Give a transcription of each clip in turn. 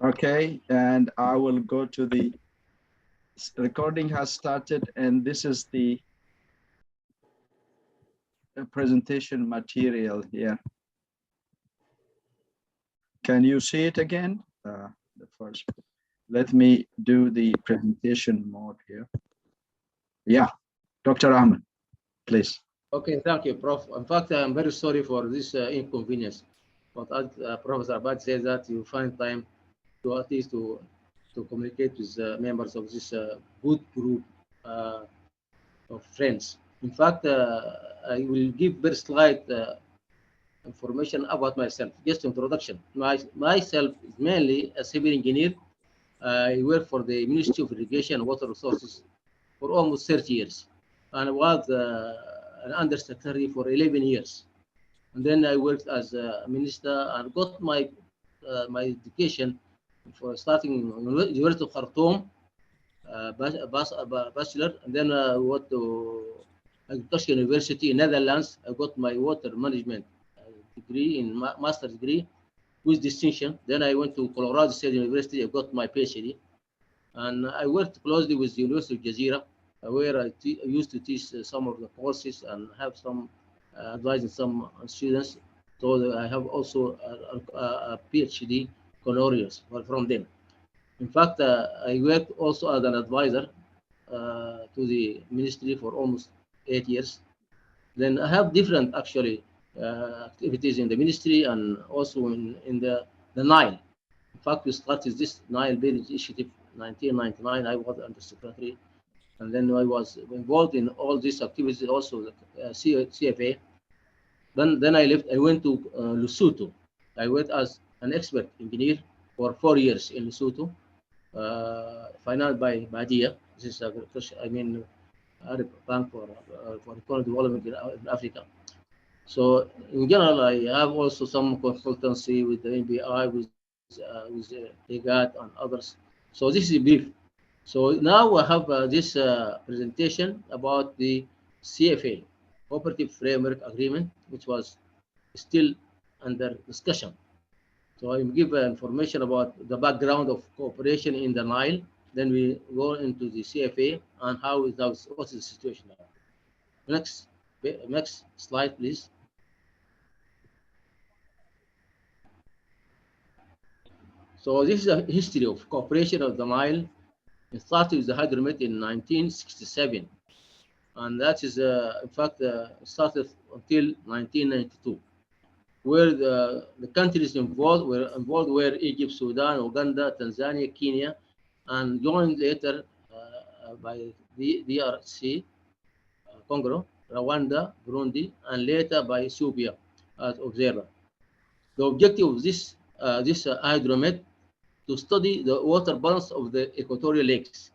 Okay, and I will go to the recording has started, and this is the presentation material here. Can you see it again? The first, let me do the presentation mode here. Yeah, Dr. Ahmed, please. Okay, thank you, Prof. In fact, I'm very sorry for this inconvenience, but as Professor Abad says that you find time to at least to communicate with members of this good group of friends. In fact, I will give very slight information about myself. Just introduction. Myself is mainly a civil engineer. I work for the Ministry of Irrigation and Water Resources for almost 30 years, and I was an undersecretary for 11 years. And then I worked as a minister and got my education for starting in University of Khartoum, bachelor, and then I went to Agriculture University in Netherlands. I got my water management degree in master's degree with distinction. Then I went to Colorado State University. I got my PhD, and I worked closely with the University of Jazeera, where I used to teach some of the courses and have some advising some students. So I have also a PhD honorius from them. In fact, I worked also as an advisor to the ministry for almost 8 years. Then I have different actually activities in the ministry and also in the Nile. In fact, we started this Nile Bill initiative 1999. I was undersecretary, and then I was involved in all these activities, also the CFA. Then I left. I went to Lesotho. I worked as an expert engineer for 4 years in Lesotho, financed by Badia. This is I mean, Arab Bank for Economic Development in Africa. So in general, I have also some consultancy with the NBI, with IGAD and others. So this is brief. So now I have this presentation about the CFA, Cooperative Framework Agreement, which was still under discussion. So I will give information about the background of cooperation in the Nile. Then we go into the CFA and what is the situation now. Next slide, please. So this is a history of cooperation of the Nile. It started with the hydromet in 1967, and that is, in fact, started until 1992, where the countries involved were Egypt, Sudan, Uganda, Tanzania, Kenya, and joined later by the DRC, Congo, Rwanda, Burundi, and later by Ethiopia as observer. The objective of this hydromet to study the water balance of the equatorial lakes,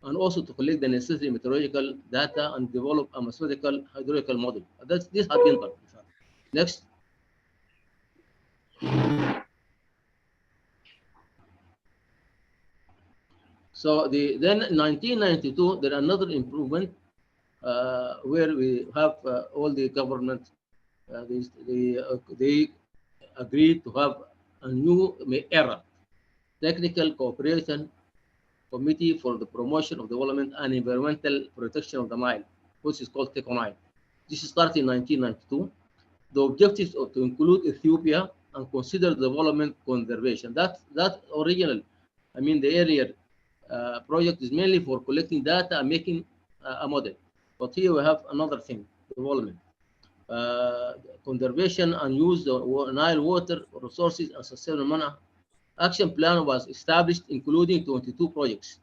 and also to collect the necessary meteorological data and develop a mathematical hydraulical model. This had been done. Next. So then in 1992, there another improvement where we have all the government, they agreed to have a new era, technical cooperation Committee for the Promotion of Development and Environmental Protection of the Nile, which is called TECONILE. This started in 1992. The objectives are to include Ethiopia and consider development conservation. That original, I mean the earlier project is mainly for collecting data and making a model. But here we have another thing, development. Conservation and use the Nile water resources and sustainable manner. Action plan was established, including 22 projects.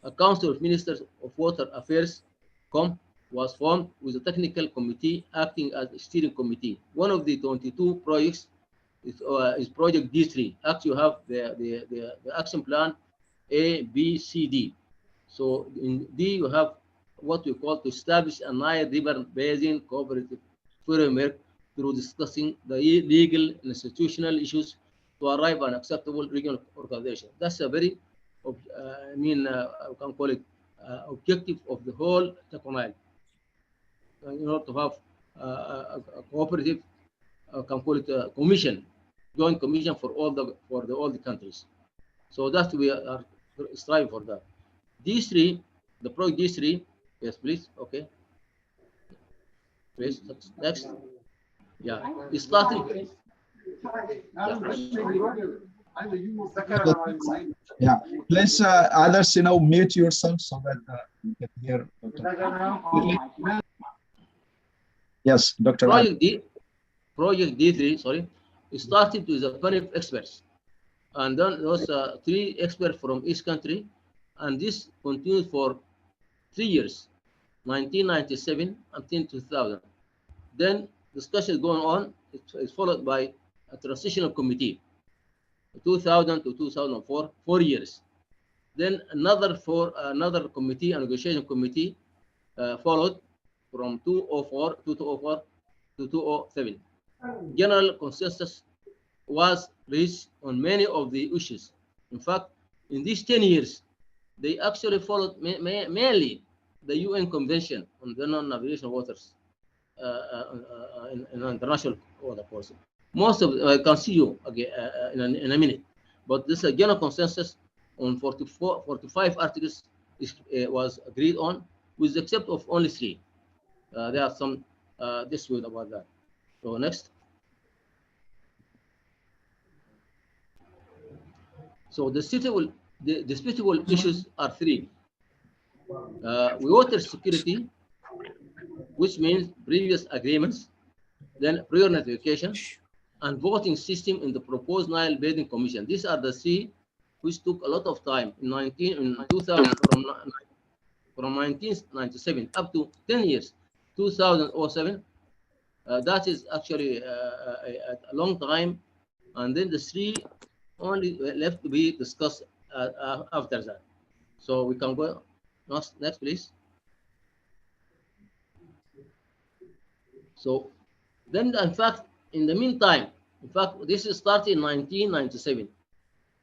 A Council of Ministers of Water Affairs (COM) was formed with a technical committee acting as a steering committee. One of the 22 projects is Project D3. Actually, you have the action plan A, B, C, D. So in D, you have what we call to establish a Nile River Basin Cooperative Framework through discussing the legal and institutional issues to arrive at an acceptable regional organization. That's a very, I can call it objective of the whole TECONILE. In order to have a cooperative, I can call it a commission, joint commission for all the countries. So that we are striving for that. D3, the project D3, yes, please. Okay, please. Next. Yeah, we started. Yeah, please, others, mute yourself so that you can hear Dr. Yes, Dr. Project D3, sorry, it started with a panel of experts, and then there was 3 experts from each country, and this continued for 3 years, 1997 until 2000. Then discussion going on. It's followed by a transitional committee, 2000 to 2004, 4 years. Then another committee, a negotiation committee, followed from 2004 to 2007. General consensus was reached on many of the issues. In fact, in these 10 years, they actually followed mainly the UN Convention on the non-navigation waters in international water policy. Most of I can see you again in a minute, but this general consensus on 45 articles was agreed on, with the except of only 3. There are some dispute about that. So next. So the disputable issues are 3. Water security, which means previous agreements, then prior notification, and voting system in the proposed Nile Basin Commission. These are the 3 which took a lot of time in 2000, from 1997 up to 10 years, 2007. That is actually a long time, and then the 3 only left to be discussed after that. So we can go next, please. So then, in fact, in the meantime, in fact, this started in 1997.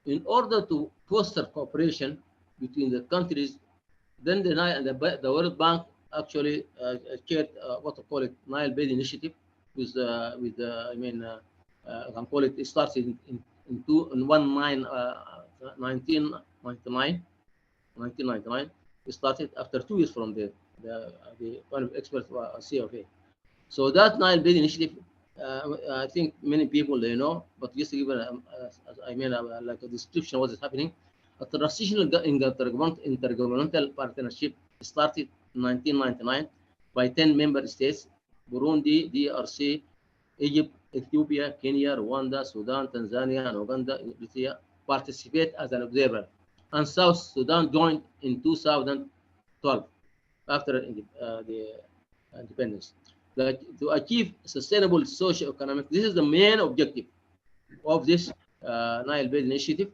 In order to foster cooperation between the countries, then the World Bank actually chaired what I call it Nile Basin Initiative with I can call it. It started in 1999. It started after 2 years from the kind of expert CFA. So that Nile Basin Initiative, I think many people they know, but just to give like a description of what is happening. A transitional intergovernmental partnership started in 1999 by 10 member states: Burundi, DRC, Egypt, Ethiopia, Kenya, Rwanda, Sudan, Tanzania, and Uganda. Eritrea participate as an observer, and South Sudan joined in 2012 after the independence. To achieve sustainable socio-economic, this is the main objective of this Nile Basin Initiative,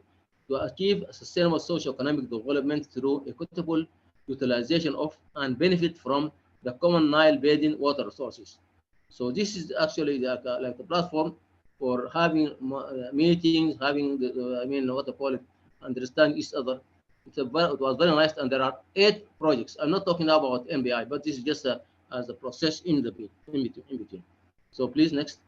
to achieve sustainable socio-economic development through equitable utilization of and benefit from the common Nile Basin water resources. So this is actually like a platform for having meetings, having what I call it, understand each other. It was very nice, and there are 8 projects. I'm not talking about MBI, but this is just as a process in between. So please next.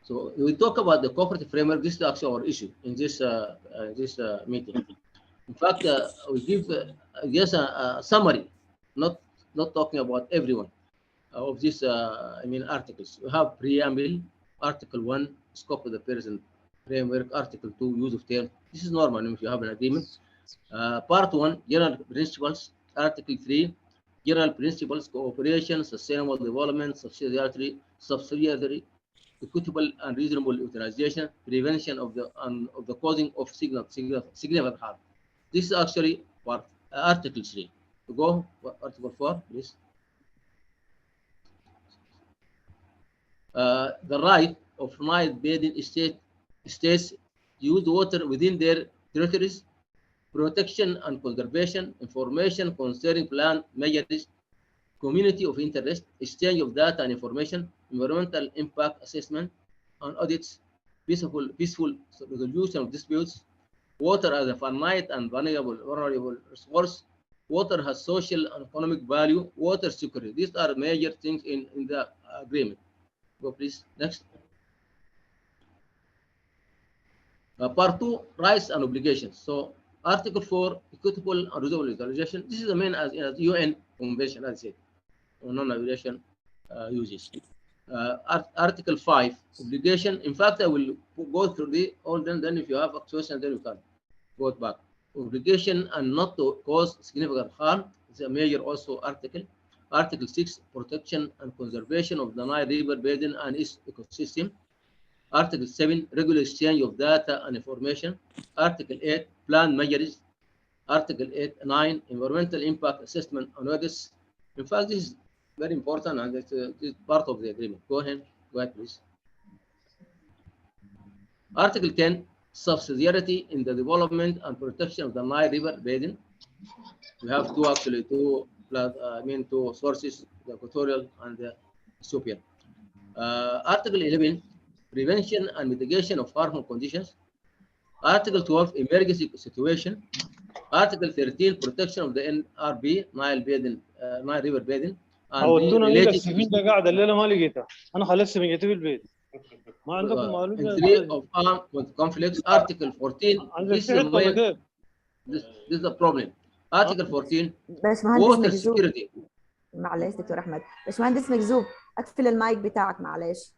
So we talk about the cooperative framework. This is actually our issue in this meeting. In fact, we give just a summary, not talking about everyone of these articles. We have preamble, Article 1, scope of the present framework, Article 2, use of terms. This is normal if you have an agreement. Part 1, general principles, Article 3, general principles, cooperation, sustainable development, subsidiary, equitable and reasonable utilization, prevention of the causing of significant harm. This is actually part Article 3. To go Article 4, please. The right of Nile Basin states to use water within their territories, protection and conservation, information concerning plan measures, community of interest, exchange of data and information, environmental impact assessment and audits, peaceful resolution of disputes. Water as a finite and vulnerable resource. Water has social and economic value. Water security. These are major things in the agreement. Go please. Next. Part 2, rights and obligations. So Article 4, equitable and reasonable utilization. This is the main as UN convention, as I said, on non-aviation uses. Article 5, obligation. In fact, I will go through the all them. Then if you have a question, then you can go back. Obligation and not to cause significant harm is a major also article. Article 6, protection and conservation of the Nile River basin and its ecosystem. Article 7, regular exchange of data and information. Article 8, plan measures. Article 9, environmental impact assessment on August. In fact, this is very important and this is part of the agreement. Go ahead, please. Article 10, subsidiarity in the development and protection of the Nile River basin. We have two sources, the equatorial and the Ethiopian. Article 11, prevention and mitigation of harmful conditions. Article 12, emergency situation. Article 13, protection of the NRB, Nile River basin. حولتونا الى السفينه ده قاعده الليله ما لقيتها انا خلصت سفينتي في البيت ما عندكم معلومه 3 of armed conflicts. Article 14, this is the problem. Article 14, water security. معلش دكتور احمد، باشمهندس مجذوب اقفل المايك بتاعك معلش.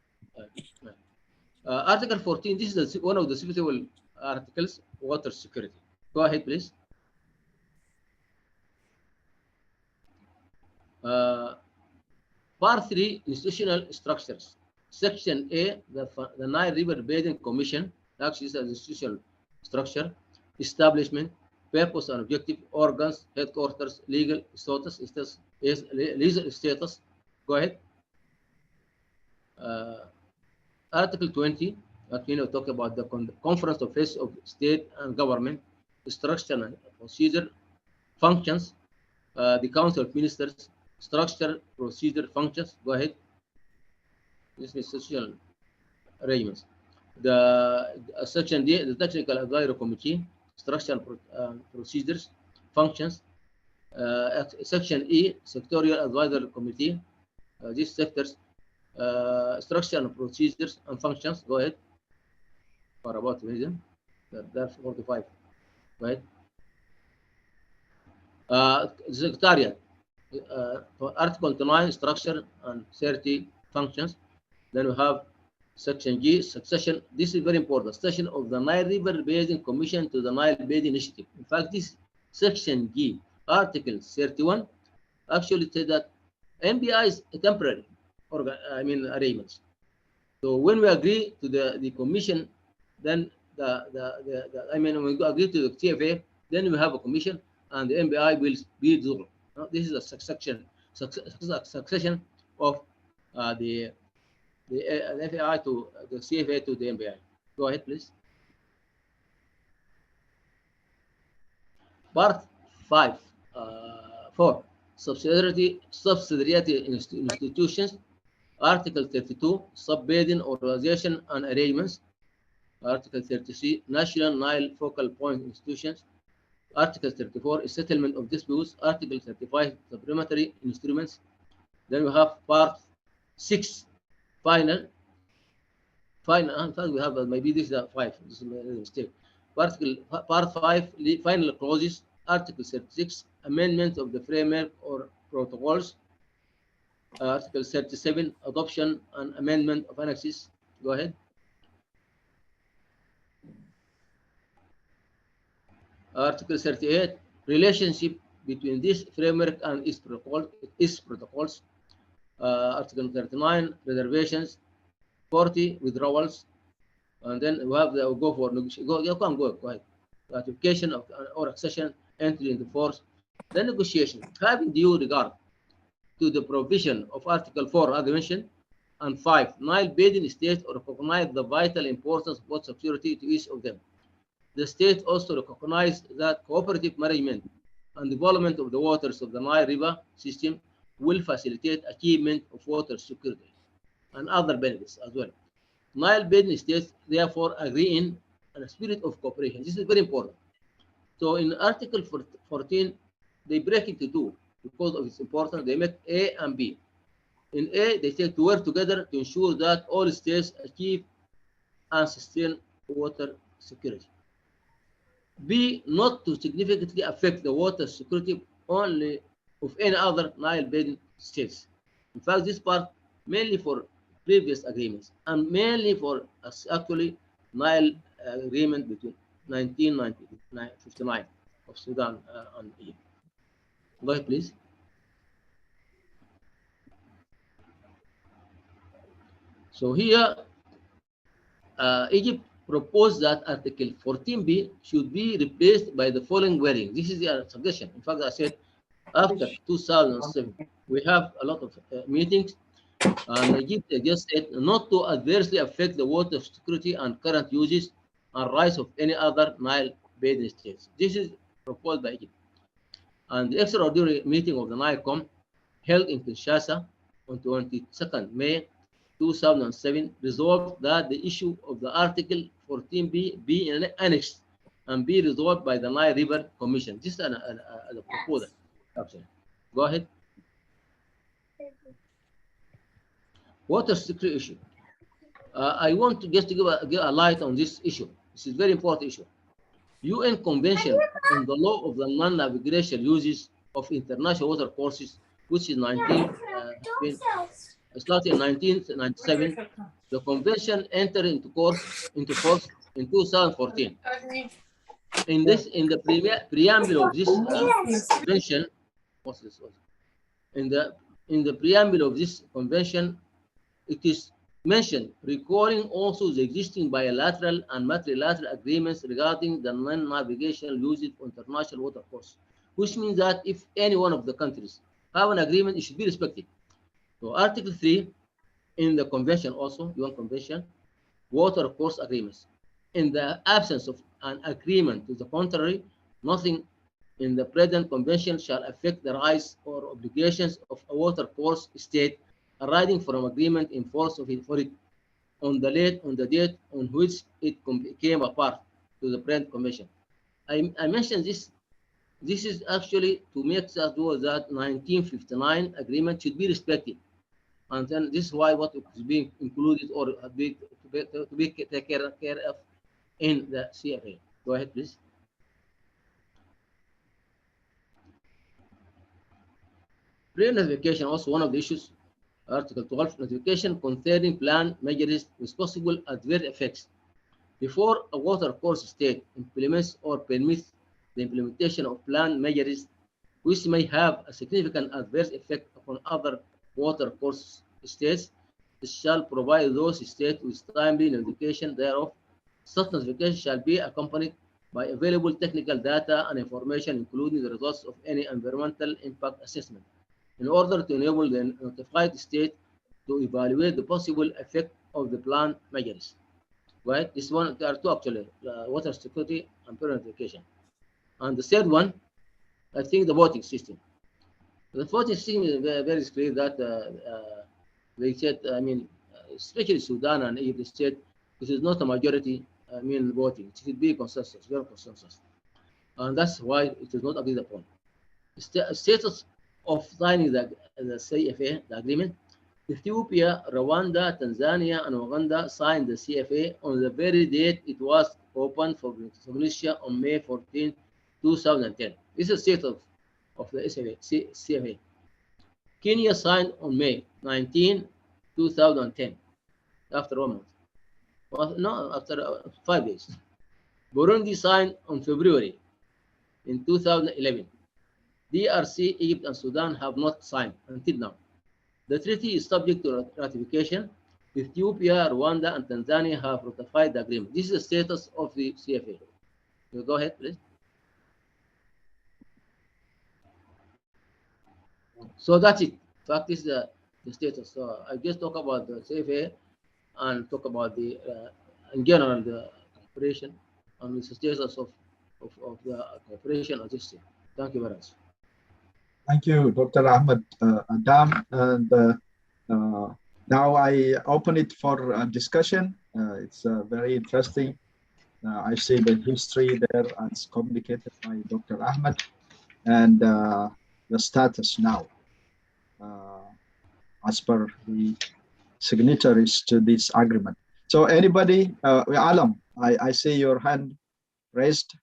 Article 14, this is one of the civil articles, water security. Go ahead, please. Part 3, institutional structures. Section A, the Nile River Basin Commission, actually is an institutional structure, establishment, purpose and objective, organs, headquarters, legal status. Go ahead. Article 20, talk about the Conference of Heads of State and Government, structure and procedure, functions, the Council of Ministers, structure, procedure, functions. Go ahead. This is social arrangements. The Section D, the Technical Advisory Committee, structure and procedures, functions. Section E, Sectorial Advisory Committee, these sectors, structure and procedures and functions. Go ahead. For about reason, that's 45. Go ahead. Secretariat, Article 29, structure and 30, functions. Then we have Section G, succession. This is very important. Succession of the Nile River Basin Commission to the Nile Basin Initiative. In fact, this Section G, Article 31, actually says that NBI is a temporary arrangements. So when we agree to the commission, then when we agree to the CFA, then we have a commission and the NBI will be dissolved. This is a succession of the FAI to the CFA to the NBI. Go ahead, please. Part 4, subsidiarity institutions. Article 32, sub-basin organization and arrangements. Article 33, national Nile focal point institutions. Article 34, settlement of disputes. Article 35, supplementary instruments. Then we have Part 6, final. In fact, we have maybe this is 5. This is a mistake. Part 5, final clauses. Article 36, amendment of the framework or protocols. Article 37, adoption and amendment of annexes. Go ahead. Article 38, relationship between this framework and its protocols. Article 39, reservations. 40, withdrawals. And then we have the go for negotiation. Go ahead. Ratification of or accession, entry into force. The negotiation, having due regard to the provision of Article 4, as I mentioned, and 5, Nile Basin states recognize the vital importance of water security to each of them. The state also recognized that cooperative management and development of the waters of the Nile River system will facilitate achievement of water security and other benefits as well. Nile Basin states therefore agree in a spirit of cooperation. This is very important. So in Article 14, they break into two because of its importance. They make A and B. In A, they say to work together to ensure that all states achieve and sustain water security. B, not to significantly affect the water security only of any other Nile Basin states. In fact, this part mainly for previous agreements and mainly for actually Nile agreement between 1959 of Sudan and Egypt. Go ahead, please. So here, Egypt proposed that Article 14b should be replaced by the following wording. This is their suggestion. In fact, I said after 2007, we have a lot of meetings, and Egypt just said not to adversely affect the water security and current uses and rights of any other Nile Basin states. This is proposed by Egypt. And the extraordinary meeting of the NICOM held in Kinshasa on 22nd May 2007 resolved that the issue of the Article 14b be annexed and be resolved by the Nile River Commission. This is a proposal. Absolutely. Go ahead. Water security issue. I want to just to give a light on this issue. This is a very important issue. UN Convention on the Law of the Non-Navigation Uses of International Water Courses, which is started in 1997. The convention entered into force in 2014. In the preamble of this convention, what's this? In the preamble of this convention, it is mentioned, recalling also the existing bilateral and multilateral agreements regarding the non-navigational usage of international water courses, which means that if any one of the countries have an agreement, it should be respected. So Article 3 in the convention also, UN Convention, water course agreements. In the absence of an agreement to the contrary, nothing in the present convention shall affect the rights or obligations of a water course state arising from agreement in force of it for it on the date on which it came a part to the present convention. I mentioned this. This is actually to make us sure that 1959 agreement should be respected. And then this is why what is being included or to be taken care of in the CFA. Go ahead, please. Pre-notification, also one of the issues. Article 12, notification concerning plan measures with possible adverse effects. Before a water course state implements or permits the implementation of plan measures which may have a significant adverse effect upon other water course states, it shall provide those states with timely notification thereof. Such notification shall be accompanied by available technical data and information, including the results of any environmental impact assessment, in order to enable the notified state to evaluate the possible effect of the plan measures. Right? This one, there are two actually, water security and purification. And the third one, I think the voting system. The voting system is very clear that they said, I mean, especially Sudan and Egypt said, this is not a majority, voting. It should be consensus, very consensus. And that's why it is not agreed upon. Status of signing the CFA, the agreement, Ethiopia, Rwanda, Tanzania, and Uganda signed the CFA on the very date it was opened for Tunisia on May 14, 2010. This is the status of the CFA. Kenya signed on May 19, 2010, after 1 month. Well, no, after 5 days. Burundi signed on February in 2011. DRC, Egypt, and Sudan have not signed until now. The treaty is subject to ratification. Ethiopia, Rwanda, and Tanzania have ratified the agreement. This is the status of the CFA. You go ahead, please. So that's it. In fact, this is the status. So I just talk about the CFA and talk about the, in general, the cooperation and the status of the cooperation of this. Thank you very much. Thank you, Dr. Ahmed Adam. And now I open it for discussion. It's very interesting. I see the history there as communicated by Dr. Ahmed and the status now as per the signatories to this agreement. So anybody, Alam, I see your hand raised.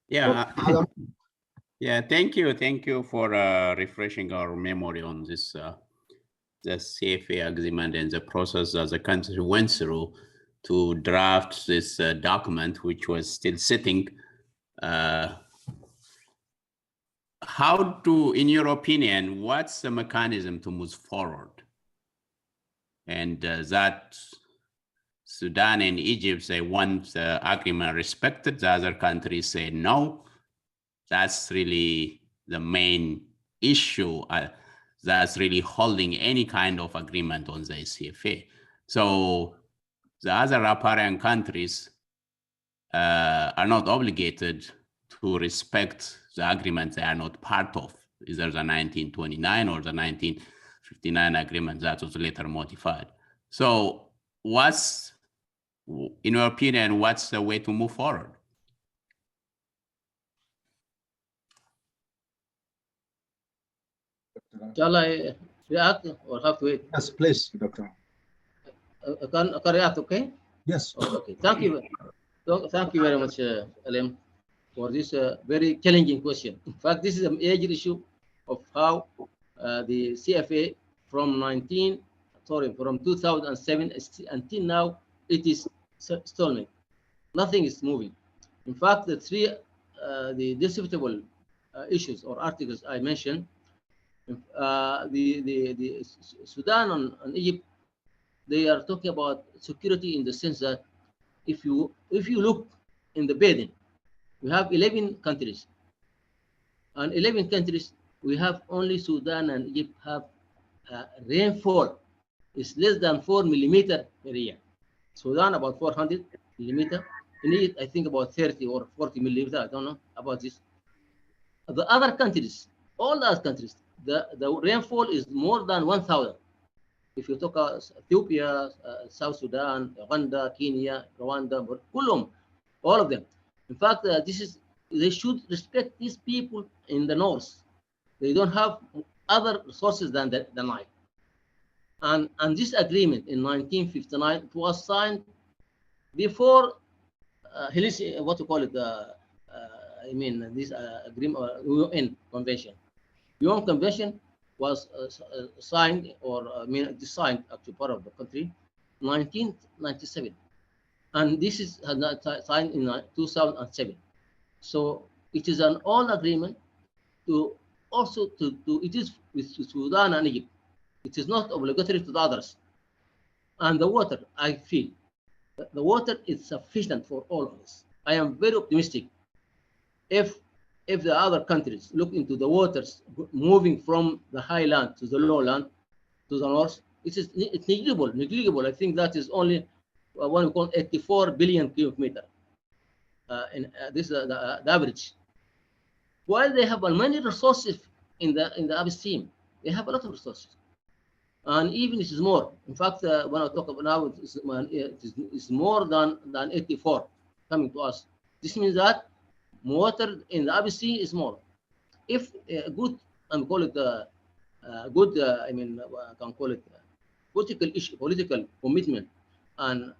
Yeah. Adam? Yeah, thank you for refreshing our memory on this the CFA agreement and the process that the country went through to draft this document, which was still sitting. How to, in your opinion, what's the mechanism to move forward? And that Sudan and Egypt say want the agreement respected, the other countries say no. That's really the main issue that's really holding any kind of agreement on the CFA. So the other riparian countries are not obligated to respect the agreement they are not part of, either the 1929 or the 1959 agreement that was later modified. So what's, in your opinion, what's the way to move forward? Shall I react or have to wait? Yes, please, Dr. Can react, okay? Yes. Oh, okay. Thank you. Thank you very much, Alim, for this very challenging question. In fact, this is a major issue of how the CFA from 2007 until now, it is stalling. Nothing is moving. In fact, the three the disputable issues or articles I mentioned, the Sudan and Egypt, they are talking about security in the sense that if you look in the basin, we have 11 countries, and 11 countries we have only Sudan and Egypt have rainfall is less than 4 millimeter per year. Sudan about 400 millimeter. In Egypt, I think about 30 or 40 millimeter. I don't know about this. The other countries, all the other countries, the rainfall is more than 1,000. If you talk Ethiopia, South Sudan, Uganda, Kenya, Rwanda, all of them. In fact, they should respect these people in the north. They don't have other resources than the Nile. And this agreement in 1959, it was signed before what you call it? This agreement, UN convention. UN convention was signed or designed actually part of the country 1997, and this is signed in 2007. So it is an old agreement to also to it is with Sudan and Egypt. It is not obligatory to the others. And the water, I feel the water is sufficient for all of us. I am very optimistic. If the other countries look into the waters moving from the highland to the lowland to the north, it's negligible. I think that is only what we call 84 billion cubic meter. This is the average. While they have many resources in the upstream, they have a lot of resources, and even it is more. In fact, when I talk about now, it's more than 84 coming to us. This means that water in the upstream is more. If good, and call it good, I can call it political issue, political commitment, and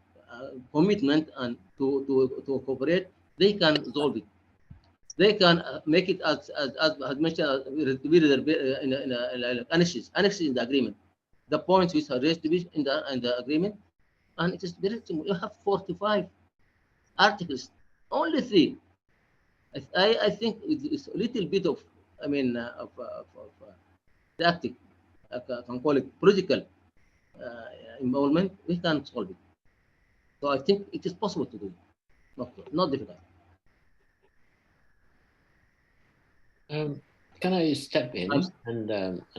to cooperate, they can resolve it. They can make it as mentioned, annexes in the agreement. The points which are raised to be in the agreement, and it is very simple. You have 45 articles, only 3. I think it's a little bit of, tactic, I can call it political involvement. We can solve it. So I think it is possible to do it. Not difficult. Can I step in and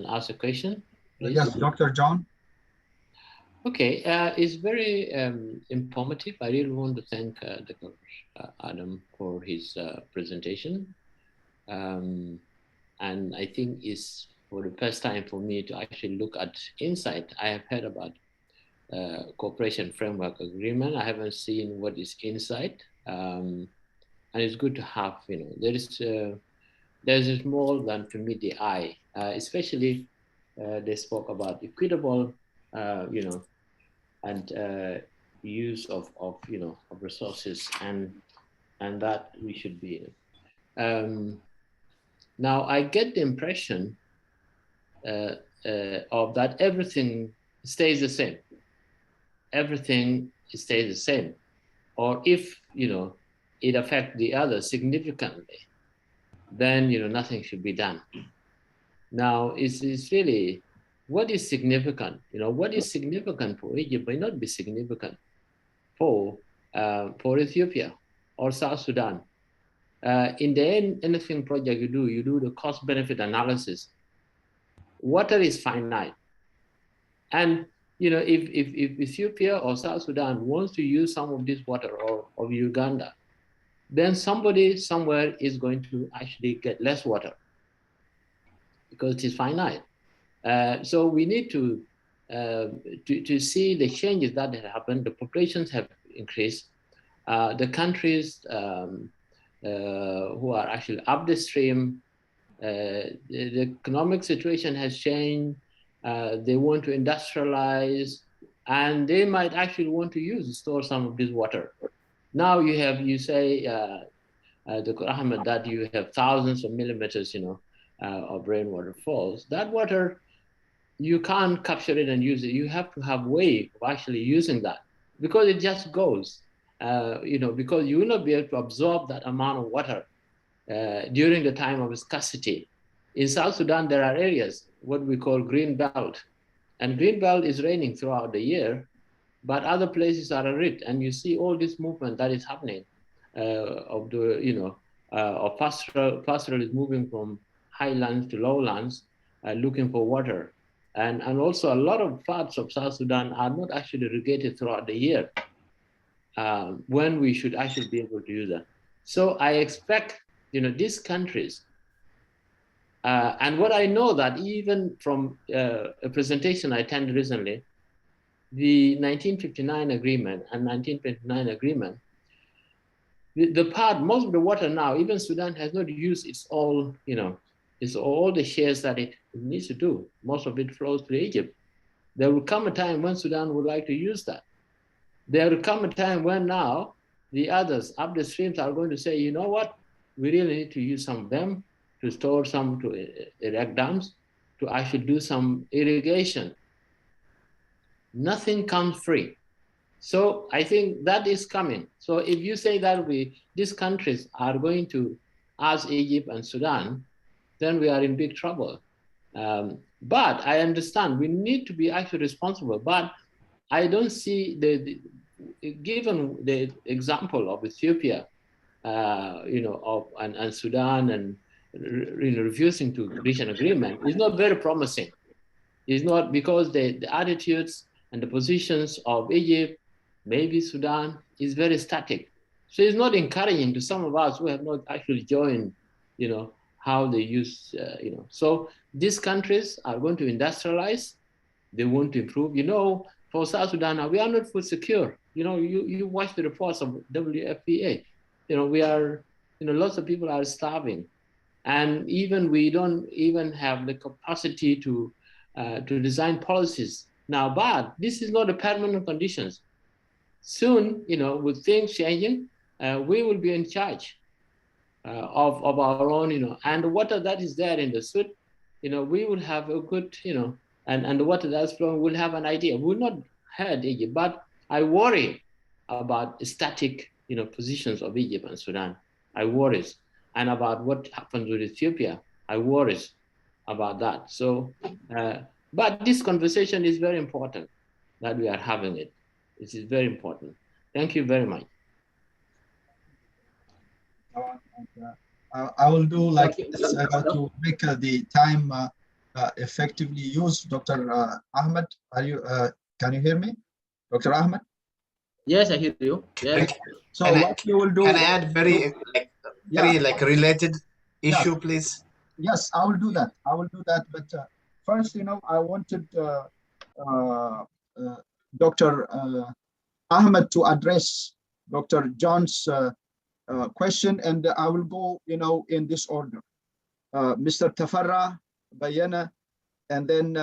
ask a question, please? Yes, Dr. John. Okay, it's very informative. I really want to thank Dr. Adam for his presentation. And I think it's for the first time for me to actually look at inside. I have heard about cooperation framework agreement. I haven't seen what is inside. And it's good to have, there's more than to meet the eye, especially they spoke about equitable, and use of resources, and that we should be in. Now I get the impression of that everything stays the same. Everything stays the same, or if it affects the other significantly, then nothing should be done. Now it's really what is significant. What is significant for Egypt may not be significant for Ethiopia or South Sudan. In the end, anything project you do the cost-benefit analysis. Water is finite, and if Ethiopia or South Sudan wants to use some of this water, or of Uganda, then somebody somewhere is going to actually get less water because it is finite. So we need to see the changes that have happened. The populations have increased. The countries who are actually up the stream, the economic situation has changed. They want to industrialize, and they might actually want to store some of this water. Now you say, Dr. Ahmed, that you have thousands of millimeters, of rainwater falls. That water, you can't capture it and use it. You have to have a way of actually using that, because it just goes, because you will not be able to absorb that amount of water during the time of scarcity. In South Sudan, there are areas, what we call green belt, and green belt is raining throughout the year, but other places are arid, and you see all this movement that is happening of the, of pastoral is moving from highlands to lowlands, looking for water. And also a lot of parts of South Sudan are not actually irrigated throughout the year, when we should actually be able to use that. So I expect, these countries, and what I know that even from a presentation I attended recently, the 1959 agreement and 1929 agreement, the part, most of the water now, even Sudan has not used its all, it's all the shares that it needs to do. Most of it flows to Egypt. There will come a time when Sudan would like to use that. There will come a time when now the others up the streams are going to say, you know what, we really need to use some of them to store some, to erect dams, to actually do some irrigation. Nothing comes free. So I think that is coming. So if you say that these countries are going to ask Egypt and Sudan, then we are in big trouble. But I understand we need to be actually responsible, but I don't see given the example of Ethiopia, and Sudan, and refusing to reach an agreement is not very promising. It's not, because the attitudes and the positions of Egypt, maybe Sudan, is very static. So it's not encouraging to some of us who have not actually joined, how they use, So these countries are going to industrialize. They want to improve. For South Sudan, we are not food secure. You watch the reports of WFPA. We are, lots of people are starving. And even we don't even have the capacity to design policies now. But this is not a permanent conditions. Soon, with things changing, we will be in charge of our own, and the water that is there in the Sud, we will have a good, and the water that's flowing, we'll have an idea. We'll not hurt Egypt, but I worry about static, positions of Egypt and Sudan. I worry, and about what happens with Ethiopia. I worry about that. So, but this conversation is very important that we are having it. It is very important. Thank you very much. I will do like this to make the time effectively used. Dr. Ahmed, can you hear me? Dr. Ahmed? Yes, I hear you. Yes. So what you will do? Can I add very related issue, please? Yes, I will do that. But first, I wanted Dr. Ahmed to address Dr. John's question, and I will go, in this order. Mr. Tafarra, Bayana, and then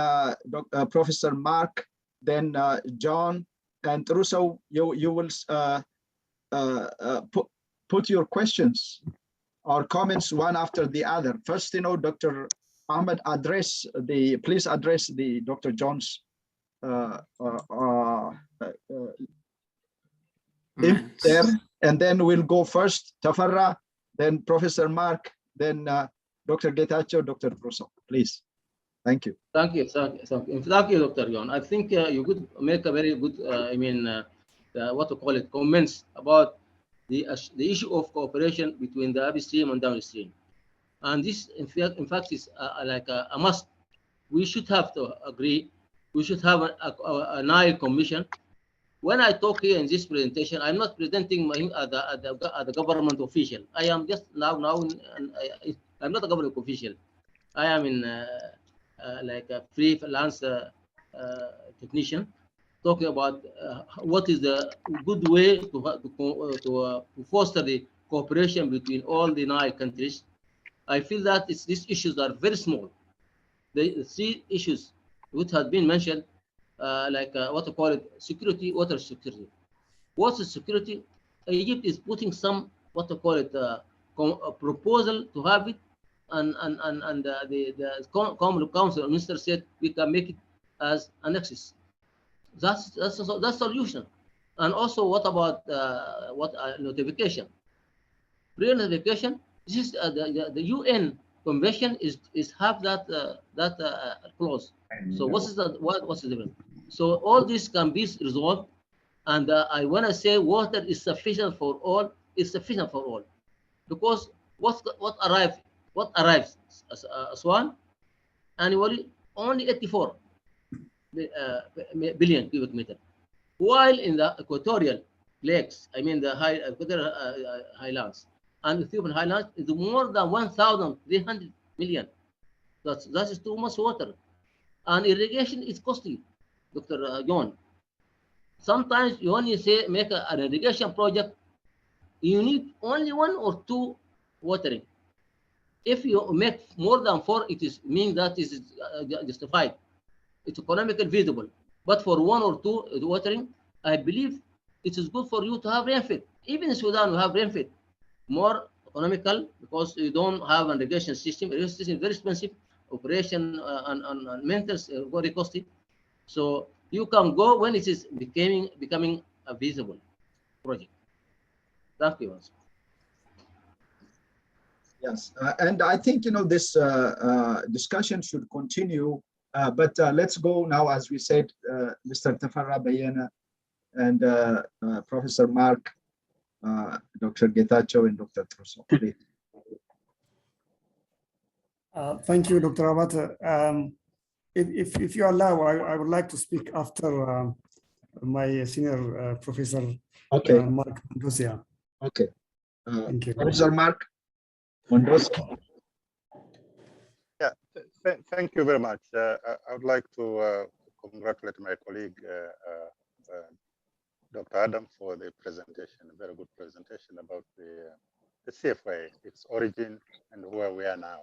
Professor Mark, then John, and Russo, you will put your questions or comments one after the other. First, Dr. Ahmed, please address the Dr. John's there, and then we'll go first Tafarra, then Professor Mark, then Dr. Getachew, Dr. Russo, please. Thank you. Thank you, Dr. John. I think you could make a very good, comments about the issue of cooperation between the upstream and downstream. And this, in fact, is like a must. We should have to agree. We should have a Nile Commission. When I talk here in this presentation, I'm not presenting the government official. I am just I'm not a government official. I am in like a freelance technician, talking about what is the good way to foster the cooperation between all the Nile countries. I feel that these issues are very small. The three issues which have been mentioned, security, water security. Water security, Egypt is putting some a proposal to have it, and the Common Council Minister said we can make it as annexes. That's solution. And also, what about notification? Pre-notification. This is the UN Convention is have that clause. So what's the difference? So all this can be resolved, and I want to say water is sufficient for all. It's sufficient for all, because what arrives as Aswan annually only 84 billion cubic meter, while in the equatorial lakes, I mean the equatorial highlands and Ethiopian highlands, is more than 1,300 million. That is too much water, and irrigation is costly, Dr. John. Sometimes when you say make an irrigation project, you need only 1 or 2 watering. If you make more than 4, it is mean that is justified. It's economically feasible. But for 1 or 2 watering, I believe it is good for you to have rainfall. Even in Sudan, we have rainfall. More economical, because you don't have an irrigation system. Irrigation system is very expensive. Operation and maintenance very costly. So you can go when it is becoming a feasible project. Thank you. Yes, and I think this discussion should continue, but let's go now, as we said, Mr. Tafarra Bayana and Professor Mark, Dr. Getachew, and Dr. Russo. Thank you, Dr. Abate. If you allow, I would like to speak after my senior professor, Mark Mwandosya. Okay. Thank you. Professor Mark Mwandosya. Yeah, thank you very much. I would like to congratulate my colleague, Dr. Adam, for the presentation, a very good presentation about the CFA, its origin, and where we are now.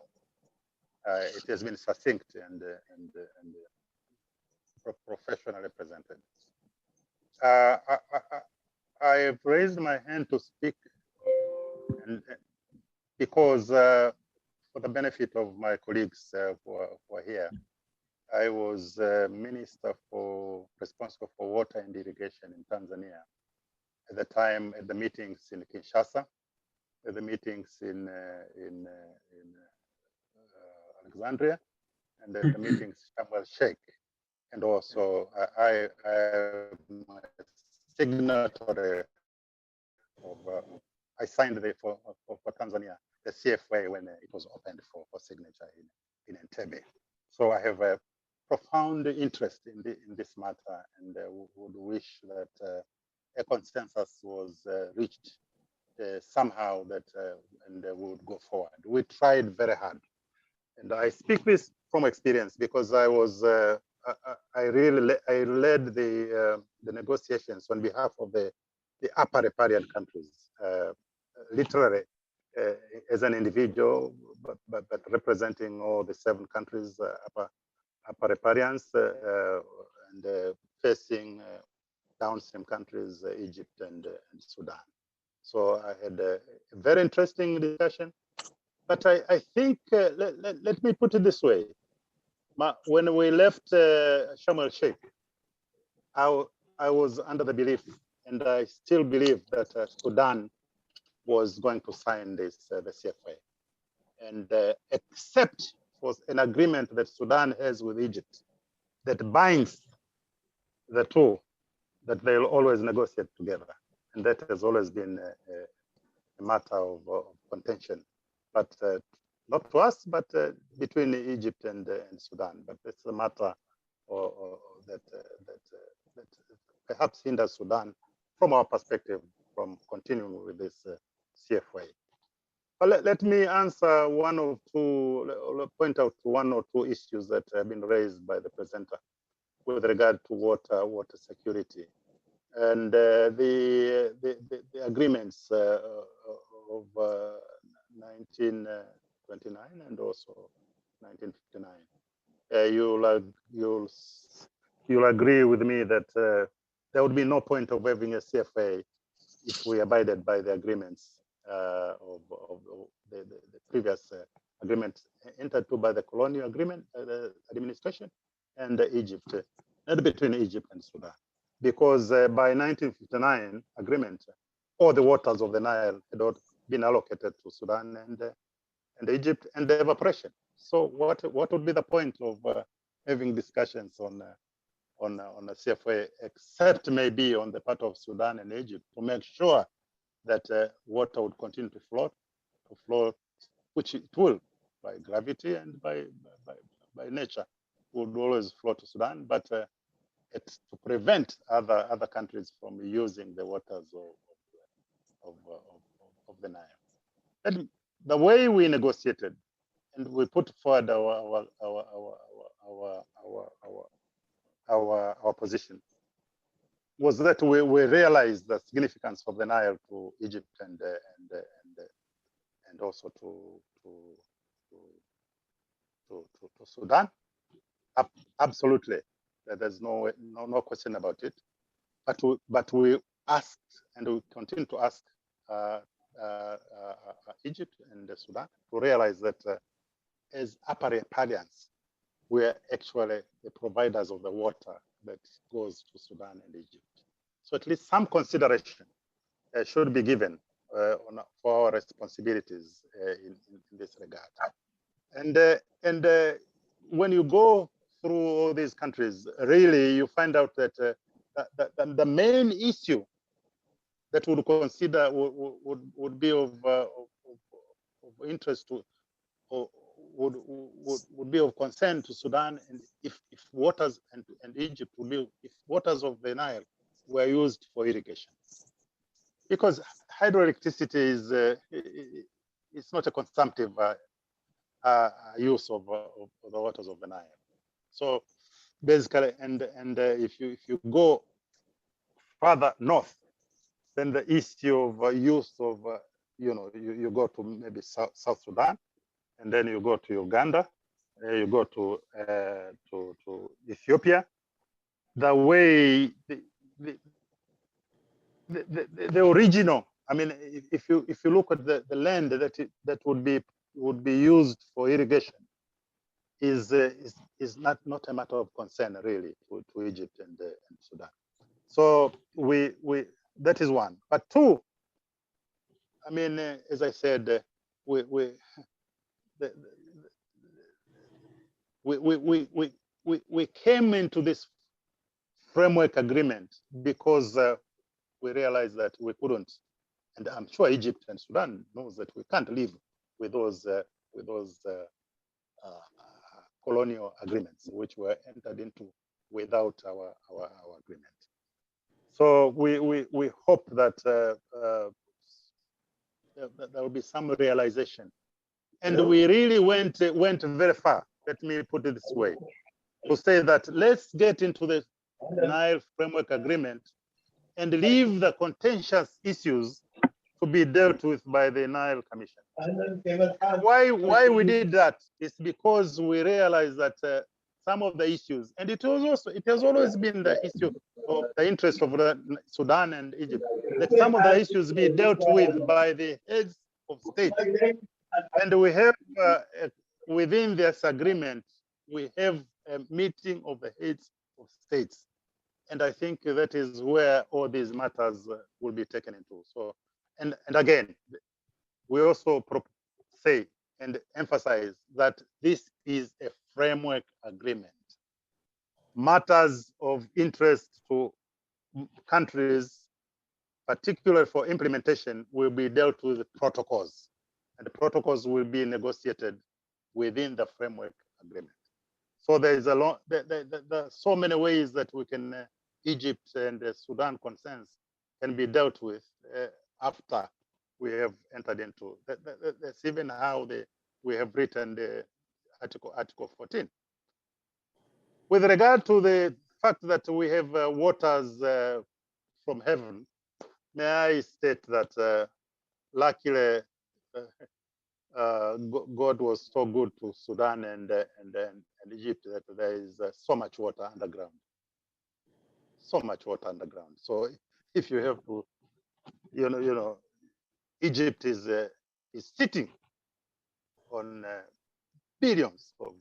It has been succinct and professionally presented. I have raised my hand to speak because for the benefit of my colleagues who are here, I was minister responsible for water and irrigation in Tanzania at the time, at the meetings in Kinshasa, at the meetings in Alexandria, and at the meetings in Sharm el-Sheikh. And also I am a signatory of, I signed for Tanzania, the CFA, when it was opened for signature in Entebbe. So I have a profound interest in this matter, and would wish that a consensus was reached somehow, that and we would go forward. We tried very hard, and I speak this from experience because I was I led the negotiations on behalf of the upper riparian countries, literally as an individual, but representing all the 7 countries, upper riparians, and facing downstream countries, Egypt and Sudan. So I had a very interesting discussion. But I think, let me put it this way. When we left Sharm el-Sheikh, I was under the belief, and I still believe, that Sudan was going to sign this, the CFA. And except for an agreement that Sudan has with Egypt that binds the two, that they'll always negotiate together. And that has always been a matter of contention, but not to us, but between Egypt and Sudan. But it's a matter that perhaps hinders Sudan, from our perspective, from continuing with this CFA. But let me answer one or two, point out one or two issues that have been raised by the presenter with regard to water security. And the agreements of 1929 and also 1959. You'll agree with me that there would be no point of having a CFA if we abided by the agreements of the previous agreement entered into by the colonial agreement administration and Egypt, not between Egypt and Sudan. Because by 1959 agreement, all the waters of the Nile had been allocated to Sudan and Egypt, and the evaporation. So what would be the point of having discussions on a CFA, except maybe on the part of Sudan and Egypt, to make sure that water would continue to flow, which it will by gravity and by nature, would always flow to Sudan, but it's to prevent other countries from using the waters of the Nile. And the way we negotiated and we put forward our position was that we realized the significance of the Nile to Egypt and also to Sudan. Absolutely, there's no question about it. But we asked, and we continue to ask Egypt and Sudan to realize that as upper riparians, we are actually the providers of the water that goes to Sudan and Egypt. So at least some consideration should be given for our responsibilities in this regard. And when you go through all these countries, really you find out that the main issue that would consider would be of interest to, or would be of concern to Sudan, and if waters and Egypt would be, if waters of the Nile were used for irrigation, because hydroelectricity is it's not a consumptive use of the waters of the Nile. So basically, and if you go further north, then the issue of use of you go to maybe South Sudan, and then you go to Uganda, you go to Ethiopia. The way the original, I mean, if you look at the land that would be used for irrigation, is not a matter of concern really to Egypt and Sudan. So we that is one. But two, I mean, as I said, we came into this framework agreement because we realized that we couldn't, and I'm sure Egypt and Sudan knows that we can't live with those colonial agreements which were entered into without our agreement. So we hope that there will be some realization, and we really went very far. Let me put it this way, to say that let's get into the Nile Framework Agreement and leave the contentious issues to be dealt with by the Nile Commission. Why we did that is because we realized that some of the issues, and it has always been the issue of the interest of Sudan and Egypt, that some of the issues be dealt with by the heads of state. And we have, within this agreement, we have a meeting of the heads of states. And I think that is where all these matters will be taken into. So, and again, we also say and emphasize that this is a framework agreement. Matters of interest to countries, particularly for implementation, will be dealt with protocols, and the protocols will be negotiated within the framework agreement. So there is a lot, there are so many ways that we can, Egypt and Sudan concerns can be dealt with after we have entered into. That's even how we have written the Article 14. With regard to the fact that we have waters from heaven, may I state that luckily God was so good to Sudan and Egypt that there is so much water underground. So much water underground. So if you have to, you know, Egypt is sitting on billions of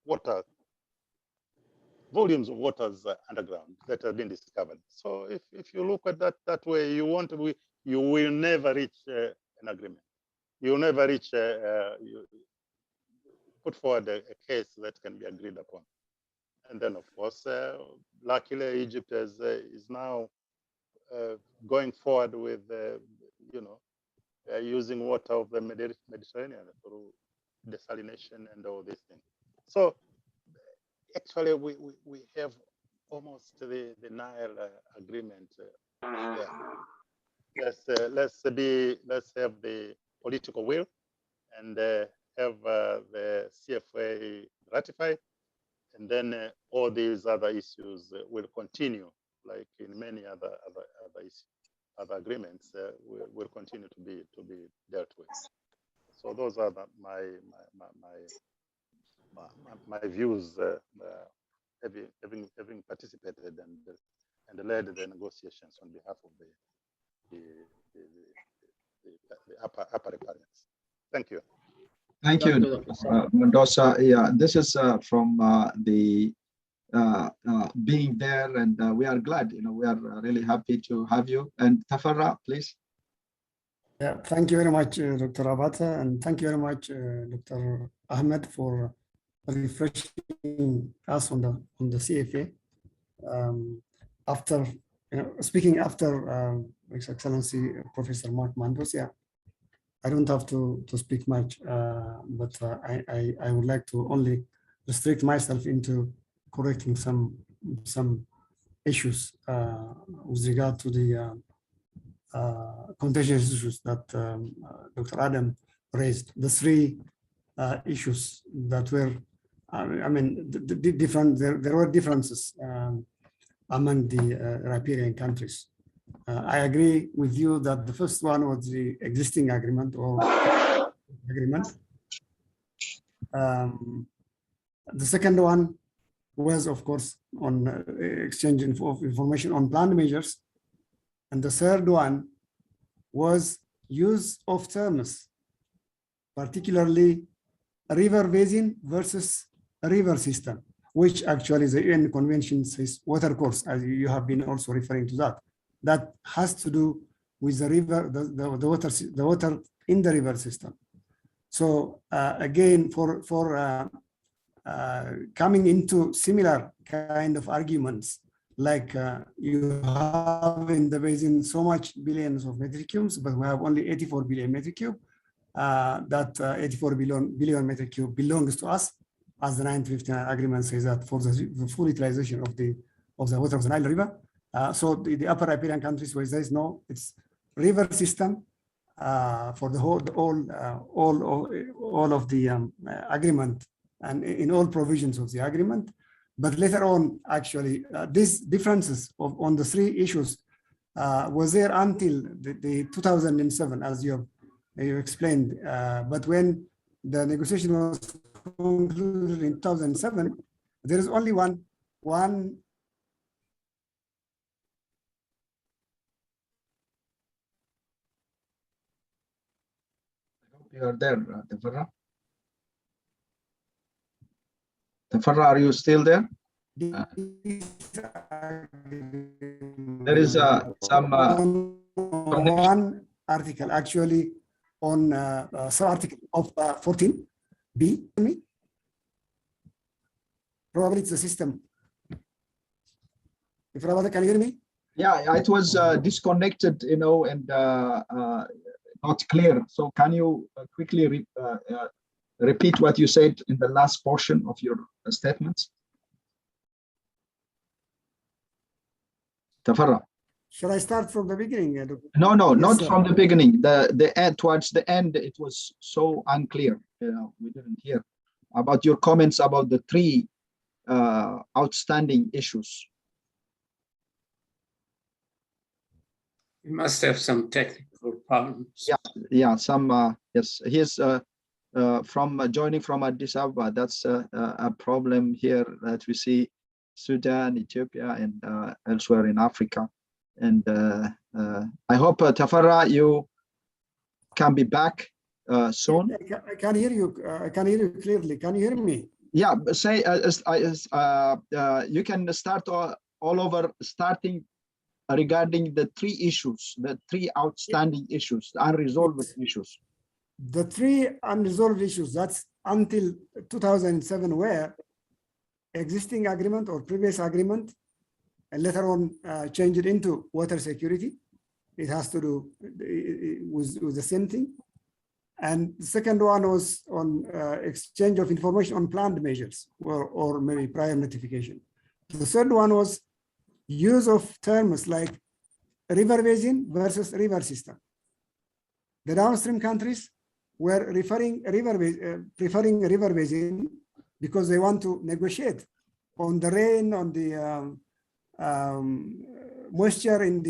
water, volumes of waters underground that have been discovered. So if you look at that way, you will never reach an agreement. You will never reach, you put forward a case that can be agreed upon. And then, of course, luckily, Egypt is now going forward with, using water of the Mediterranean through desalination and all these things. So actually, we have almost the Nile agreement there. Let's have the political will and have the CFA ratified. And then all these other issues will continue, like in many other agreements, will continue to be dealt with. So those are my views, having participated and led the negotiations on behalf of the upper recipients. Thank you. Thank you, Mwandosya. Yeah, this is from the being there, and we are glad. We are really happy to have you. And Tafarra, please. Yeah, thank you very much, Dr. Abata, and thank you very much, Dr. Ahmed, for refreshing us on the CFA. After speaking after His Excellency Professor Mark Mwandosya, I don't have to speak much, but I would like to only restrict myself into correcting some issues with regard to the contentious issues that Dr. Adam raised. The three issues that were, there were differences among the riparian countries. I agree with you that the first one was the existing agreement or agreement. The second one was, of course, on exchange of information on planned measures. And the third one was use of terms, particularly a river basin versus a river system, which actually the UN Convention says water course, as you have been also referring to that. That has to do with the river, the water in the river system. So again, for coming into similar kind of arguments, like you have in the basin so much billions of metric cubes, but we have only 84 billion metric cube. That 84 billion metric cube belongs to us, as the 1959 agreement says that for the full utilization of the water of the Nile River. So the upper riparian countries where there is no, it's river system for the all of the agreement and in all provisions of the agreement. But later on, actually, these differences on the three issues was there until the 2007, as you explained. But when the negotiation was concluded in 2007, There is only one. You are there, Tafarra. Tafarra, are you still there? There is some one article actually on sub-article of 14B. Probably it's the system. If Rabata, can you hear me? Yeah, it was disconnected, you know, and not clear. So can you quickly repeat what you said in the last portion of your statements? Tafarra. Shall I start from the beginning? No, Yes, not sir. from the beginning. The end, towards the end, it was so unclear. You know, we didn't hear about your comments about the three outstanding issues. You must have some technical problems. Yeah, some yes. He's from joining from Addis Ababa. That's a problem here that we see Sudan, Ethiopia, and elsewhere in Africa. And I hope Tafarra, you can be back soon. I can hear you. I can hear you clearly. Can you hear me? Yeah, say you can start all over, starting regarding the three issues, the three outstanding issues, the unresolved issues. The three unresolved issues, that's until 2007, where existing agreement or previous agreement, and later on changed into water security. It has to do with the same thing. And the second one was on exchange of information on planned measures or maybe prior notification. The third one was use of terms like river basin versus river system. The downstream countries were preferring river basin because they want to negotiate on the rain, on the moisture in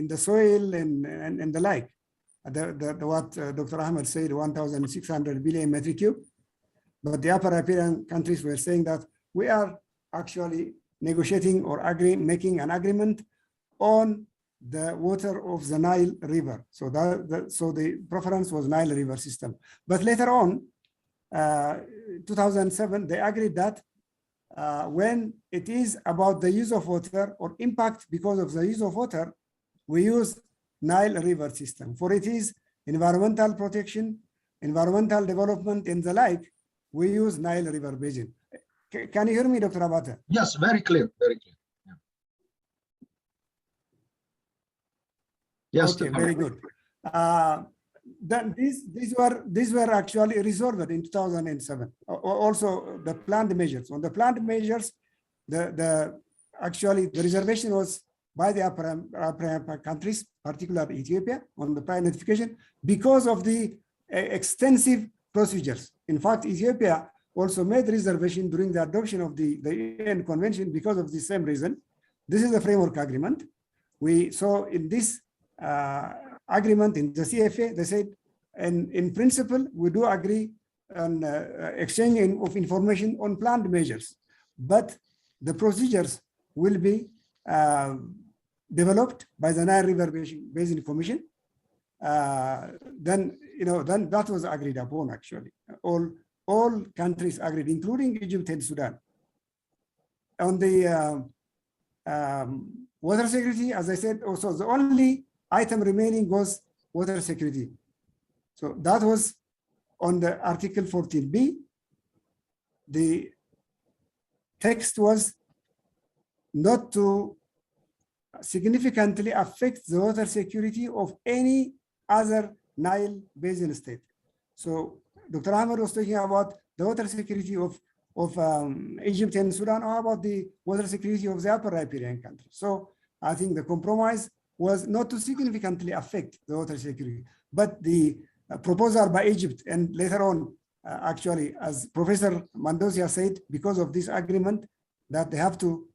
the soil and the like. What Dr. Ahmed said, 1,600 billion metric cube. But the upper riparian countries were saying that we are actually negotiating or making an agreement on the water of the Nile River. So so the preference was Nile River system. But later on, 2007, they agreed that when it is about the use of water or impact because of the use of water, we use Nile River system. For it is environmental protection, environmental development and the like, we use Nile River basin. Can you hear me, Dr. Abate? Yes, very clear, very clear. Yeah. Yes, okay, very good. Then these were actually resolved in 2007. Also, the planned measures. On the planned measures, actually the reservation was by the upper countries, particularly Ethiopia, on the prior notification because of the extensive procedures. In fact, Ethiopia also made reservation during the adoption of the UN Convention because of the same reason. This is the framework agreement. We saw in this agreement in the CFA, they said, and in principle, we do agree on exchange of information on planned measures, but the procedures will be developed by the Nile River Basin Commission. Then that was agreed upon. Actually, all countries agreed, including Egypt and Sudan. On the water security, as I said, also the only item remaining was water security. So that was on the Article 14B. The text was not to significantly affect the water security of any other Nile Basin state. So Dr. Ahmed was talking about the water security of Egypt and Sudan, or about the water security of the upper riparian countries. So I think the compromise was not to significantly affect the water security, but the proposal by Egypt and later on, actually, as Professor Mwandosya said, because of this agreement that they have to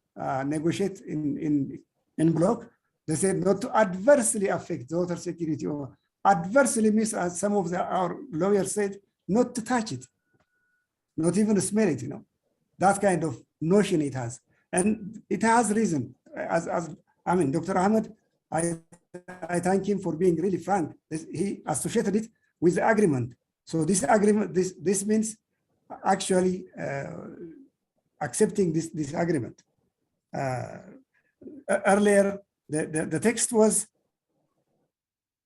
negotiate in block, they said not to adversely affect the water security, or adversely means, as some of our lawyers said, not to touch it, not even smell it, that kind of notion it has. And it has reason. I mean, Dr. Ahmed, I thank him for being really frank. He associated it with the agreement. So this agreement, this means actually accepting this agreement. Earlier, the text was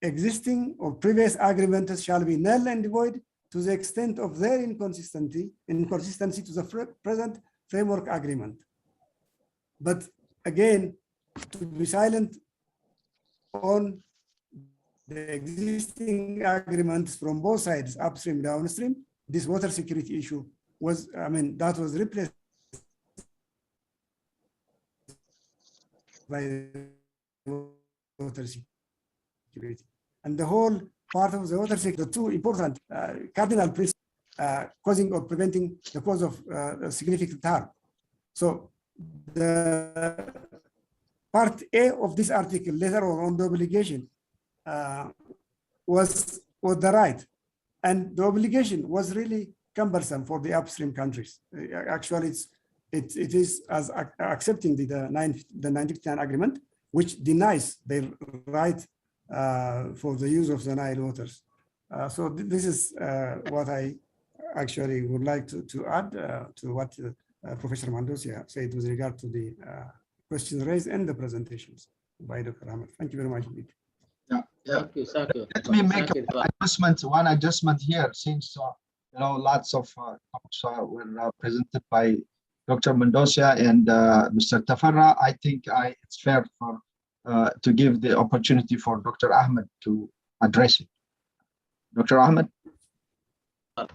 existing or previous agreements shall be null and void to the extent of their inconsistency to the present framework agreement. But again, to be silent on the existing agreements from both sides, upstream, downstream, this water security issue was, I mean, that was replaced by water security. And the whole part of the water security, the two important cardinal principles, causing or preventing the cause of significant harm. So the part A of this article, later on the obligation, was the right. And the obligation was really cumbersome for the upstream countries. Actually, it is as accepting the 1959 agreement, which denies their right for the use of the Nile waters. So this is what I actually would like to add to what Professor Mwandosya said with regard to the questions raised in the presentations by Dr. Ahmed. Thank you very much indeed. Yeah. Thank you. Let me make one adjustment here, since you know, lots of talks were presented by Dr. Mwandosya and Mr. Tafarra. I think it's fair for to give the opportunity for Dr. Ahmed to address it. Dr. Ahmed?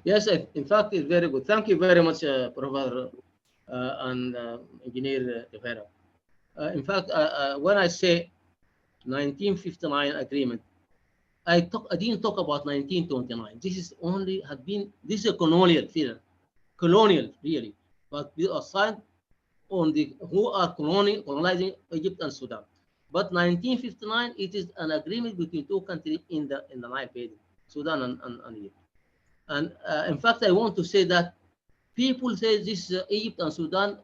Yes, in fact, it's very good. Thank you very much, Professor and Engineer Tafarra. In fact, when I say 1959 agreement, I didn't talk about 1929. This is only this is a colonial feeling, colonial really, but we are signed on the who are colonizing Egypt and Sudan. But 1959, it is an agreement between two countries in the Nile Basin, Sudan and Egypt. And in fact, I want to say that people say this Egypt and Sudan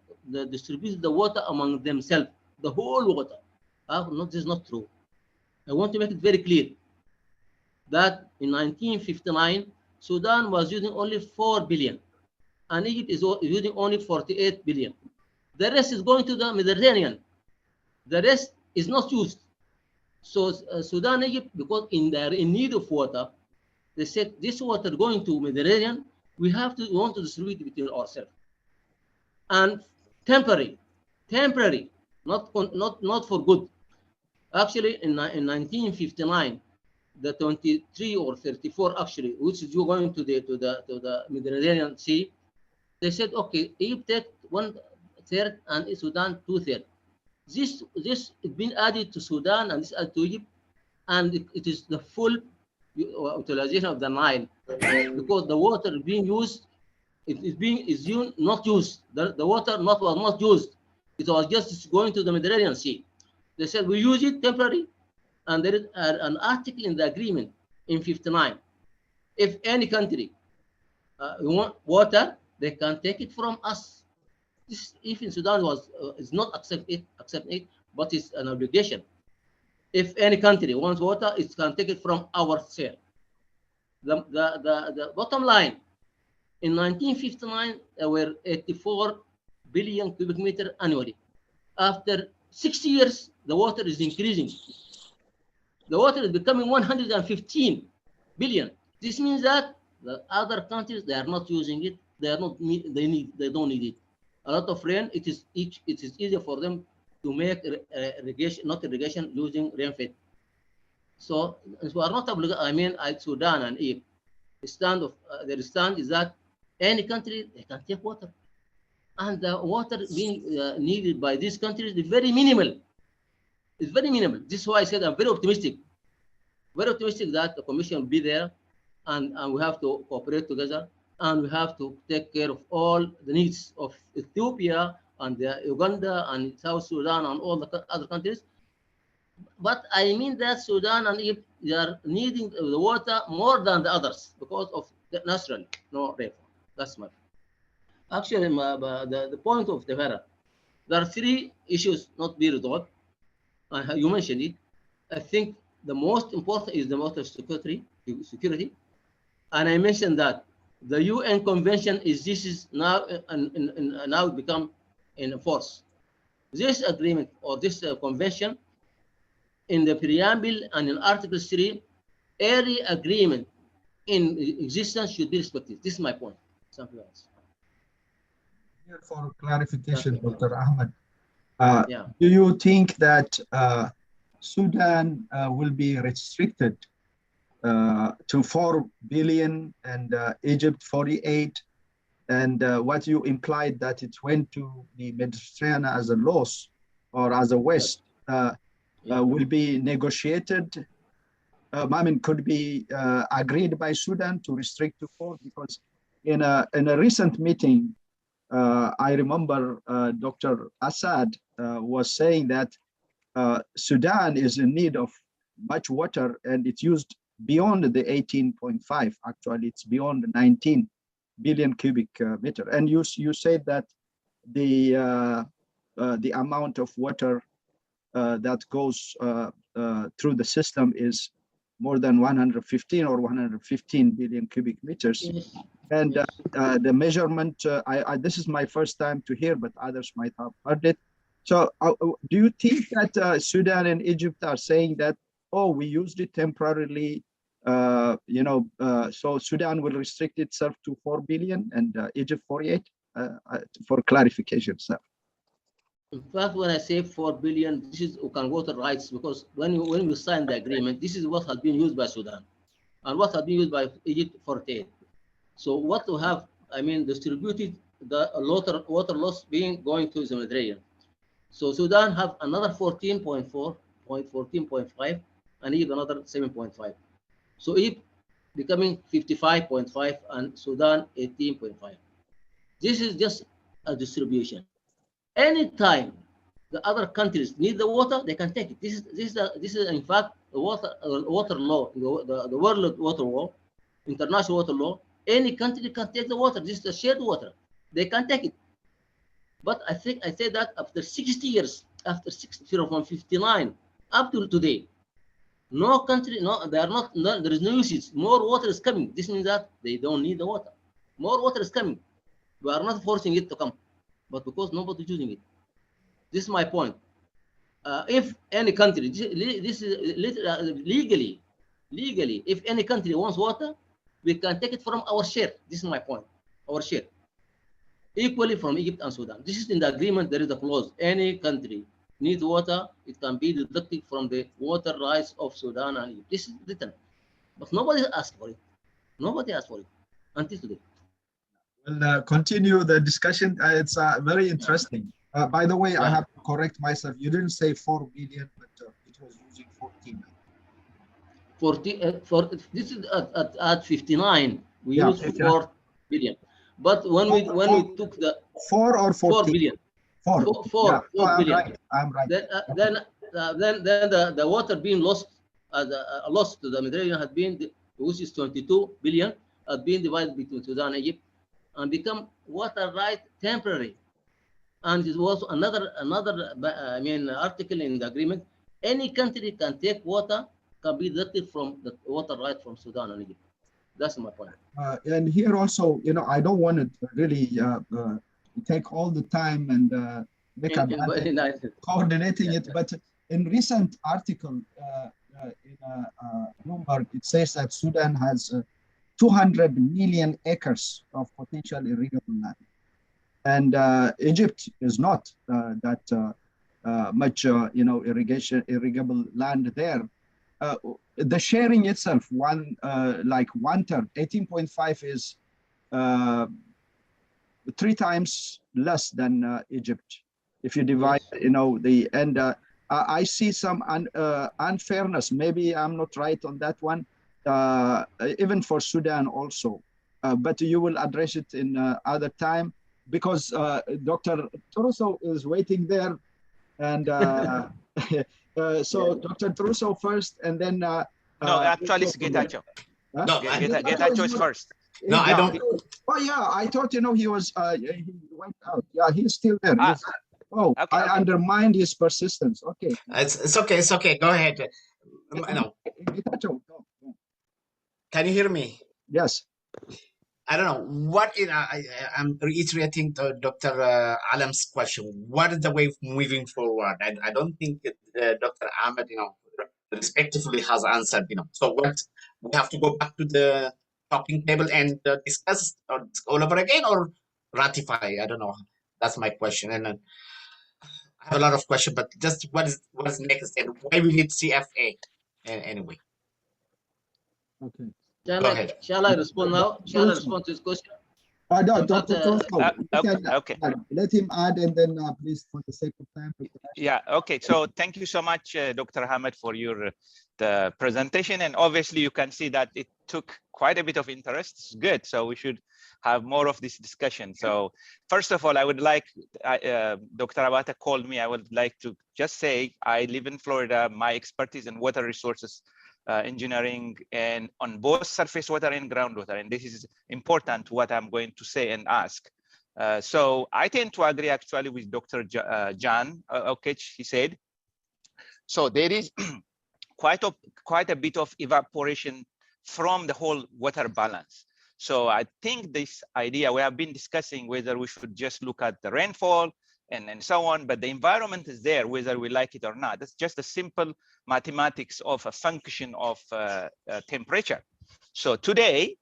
distribute the water among themselves, the whole water. This is not true. I want to make it very clear that in 1959, Sudan was using only 4 billion, and Egypt is using only 48 billion. The rest is going to the Mediterranean. The rest is not used. So Sudan, Egypt, because they're in need of water, they said this water going to Mediterranean, we want to distribute it between ourselves. And temporary, not for good. Actually, in 1959, the 23 or 34 actually, which is going to the Mediterranean Sea, they said, okay, Egypt take 1/3 and Sudan 2/3. This is been added to Sudan and this added to Egypt, and it is the full utilization of the Nile, because the water being used, not used. The water was not used. It was just going to the Mediterranean Sea. They said we use it temporarily, and there is an article in the agreement in 59. If any country want water, they can take it from us. This, even Sudan is not accepting it, but it's an obligation. If any country wants water, it can take it from our share. The bottom line, in 1959, there were 84 billion cubic meter annually. After 60 years, the water is increasing. The water is becoming 115 billion. This means that the other countries, they are not using it. They don't need it. A lot of rain, it is easier for them to make irrigation using rainfed. So we are not obligated. I mean, Sudan and Egypt, their stand is that any country, they can take water, and the water being needed by these countries is very minimal. It's very minimal. This is why I said I'm very optimistic that the Commission will be there, and we have to cooperate together, and we have to take care of all the needs of Ethiopia and Uganda and South Sudan and all the other countries. But I mean that Sudan and Egypt, they are needing the water more than the others because of the natural no rainfall. That's my. Actually, the point of the matter, there are three issues not be resolved. You mentioned it. I think the most important is the water security. And I mentioned that the UN Convention is now now become in force. This agreement or this convention, in the preamble and in Article 3, every agreement in existence should be respected. This is my point. Something else. Here for clarification, Dr. Ahmed, Yeah. do you think that Sudan will be restricted to 4 billion and Egypt 48? And what you implied that it went to the Mediterranean as a loss or as a waste will be negotiated. I mean, could be agreed by Sudan to restrict to 4, because in a recent meeting, I remember Dr. Assad was saying that Sudan is in need of much water, and it's used beyond the 18.5. Actually, it's beyond 19 billion cubic meter. And you said that the amount of water that goes through the system is more than 115 or 115 billion cubic meters. Yes. And Yes. the measurement, this is my first time to hear, but others might have heard it. So do you think that Sudan and Egypt are saying that, oh, we used it temporarily, so Sudan will restrict itself to 4 billion and Egypt 48? For clarification, sir. In fact, when I say 4 billion, this is Ukan water rights, because when we signed the agreement, this is what has been used by Sudan and what has been used by Egypt for trade. So what to have, I mean, distributed the water loss being going to the Mediterranean. So Sudan have another 14.4, 14.5, and Egypt another 7.5. So Egypt becoming 55.5 and Sudan 18.5. This is just a distribution. Anytime the other countries need the water, they can take it. This is in fact the water law, the world water law, international water law. Any country can take the water. This is the shared water. They can take it. But I think I say that after 60 years, after 59 up to today, no country, there is no usage. More water is coming. This means that they don't need the water. More water is coming. We are not forcing it to come, but because nobody is using it. This is my point. If any country, this is legally, if any country wants water, we can take it from our share. This is my point, our share. Equally from Egypt and Sudan. This is in the agreement, there is a clause. Any country needs water, it can be deducted from the water rights of Sudan and Egypt. This is written. But nobody asked for it. Nobody asked for it until today. We'll continue the discussion. It's very interesting. By the way, I have to correct myself. You didn't say 4 billion, but it was using 14. This is at 59. We use 4 billion. But when we took the 4 or 14? 4 billion. 4 billion. Right. I'm right. Then the water being lost to the Mediterranean had been, which is 22 billion, had been divided between Sudan and Egypt and become water right temporary. And it was another article in the agreement. Any country can take water, can be deducted from the water right from Sudan and Egypt. That's my point. And here also, I don't want to really take all the time and make coordinating it, but in recent article in Bloomberg, it says that Sudan has 200 million acres of potential irrigable land, and Egypt is not that much, irrigable land there. The sharing itself, like 1/3, 18.5 is 3 times less than Egypt. If you divide, I see some unfairness. Maybe I'm not right on that one. Even for Sudan also, but you will address it in other time, because Dr. Trusso is waiting there, and so Dr. Trusso first, and then no, actually it's Getachew. No, Getachew is first. No, I don't. Oh yeah, I thought he was. He went out. Yeah, he's still there. Oh, okay, I undermined his persistence. Okay. It's okay. It's okay. Go ahead. No. Can you hear me? Yes. I don't know what I'm reiterating to Dr. Alam's question. What is the way of moving forward? I don't think Dr. Ahmed, respectively has answered. So what we have to go back to the talking table and discuss all over again, or ratify? I don't know. That's my question. And I have a lot of questions, but just what is next and why we need CFA anyway. Okay. Go ahead. Shall I respond now? Shall I respond to his question? No, Dr. Okay. Let him add, and then please, for the sake of time. Yeah. Okay. So thank you so much, Dr. Ahmed, for your the presentation. And obviously, you can see that it took quite a bit of interest. It's good. So we should have more of this discussion. So first of all, I would like, Dr. Abata called me. I would like to just say, I live in Florida. My expertise in water resources engineering and on both surface water and groundwater. And this is important what I'm going to say and ask. So I tend to agree actually with Dr. John Okech, he said. So there is quite a bit of evaporation from the whole water balance. So I think this idea, we have been discussing whether we should just look at the rainfall and so on, but the environment is there, whether we like it or not. It's just a simple mathematics of a function of temperature. So today,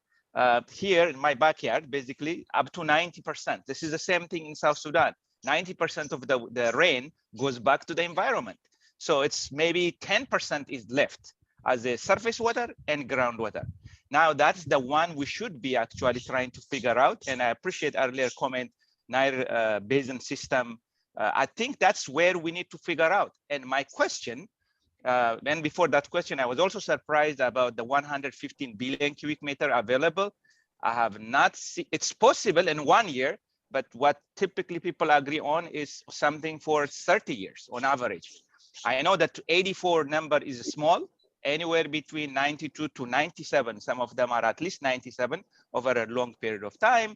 here in my backyard, basically up to 90%. This is the same thing in South Sudan. 90% of the rain goes back to the environment. So it's maybe 10% is left as a surface water and groundwater. Now that's the one we should be actually trying to figure out. And I appreciate earlier comment, Nile basin system. I think that's where we need to figure out. And my question, and before that question, I was also surprised about the 115 billion cubic meter available. I have not seen, it's possible in 1 year, but what typically people agree on is something for 30 years on average. I know that 84 number is small, anywhere between 92 to 97. Some of them are at least 97 over a long period of time.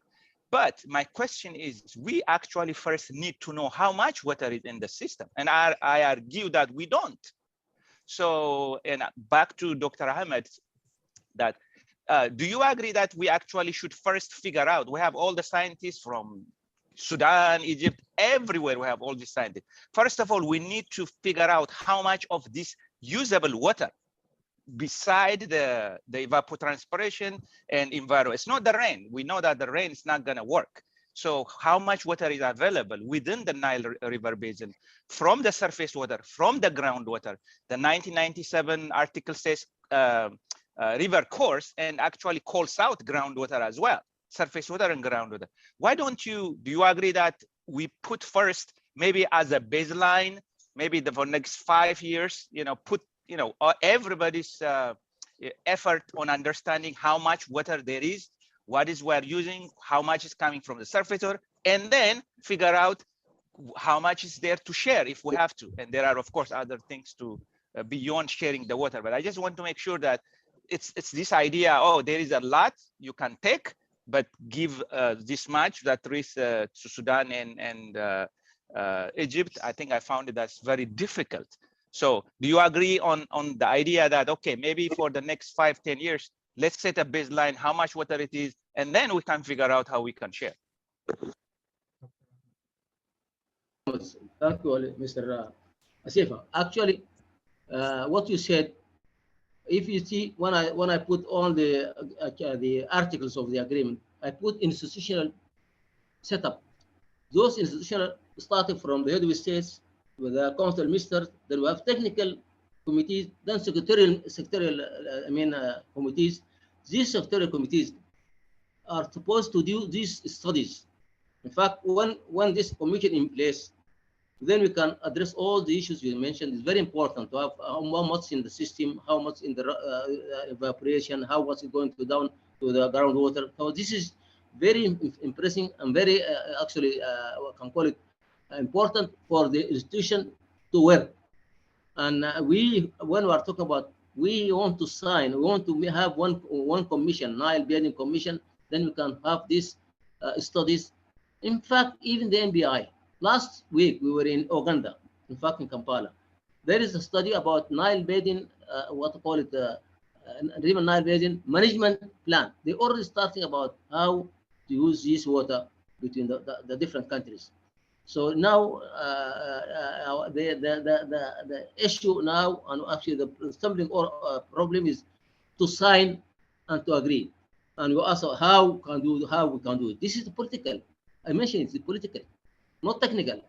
But my question is, we actually first need to know how much water is in the system. And I argue that we don't. So, and back to Dr. Ahmed, that do you agree that we actually should first figure out, we have all the scientists from Sudan, Egypt, everywhere we have all these scientists. First of all, we need to figure out how much of this usable water beside the evapotranspiration and environment. It's not the rain. We know that the rain is not gonna work. So how much water is available within the Nile River basin from the surface water, from the groundwater? The 1997 article says river course and actually calls out groundwater as well, surface water and groundwater. Why don't you, do you agree that we put first, maybe as a baseline, maybe for next 5 years, put everybody's effort on understanding how much water there is, what is we're using, how much is coming from the surface water, and then figure out how much is there to share if we have to. And there are, of course, other things to beyond sharing the water. But I just want to make sure that it's this idea, oh, there is a lot you can take, but give this much that is to Sudan and Egypt. I think I found it that's very difficult. So do you agree on the idea that, okay, maybe for the next 5-10 years, let's set a baseline, how much water it is, and then we can figure out how we can share. Thank you, Mr. Asifa. Actually, what you said, if you see, when I put all the articles of the agreement, I put institutional setup. Those institutional starting from the head of states with the council ministers, then we have technical committees, then secretarial committees. These secretarial committees are supposed to do these studies. In fact, when this commission in place, then we can address all the issues you mentioned. It's very important to have how much in the system, how much in the evaporation, how much is going to down to the groundwater. So this is very impressive and very actually, I can call it important for the institution to work. And when we are talking about, we want to sign, we want to have one commission, Nile Basin Commission, then we can have these studies. In fact, even the NBI. Last week, we were in Uganda, in fact, in Kampala. There is a study about Nile Basin, what to call it, River Nile Basin management plan. They already starting about how to use this water between the different countries. So now the issue now, and actually the stumbling problem is to sign and to agree. And you ask how we can do it. This is political. I mentioned it's political, not technical.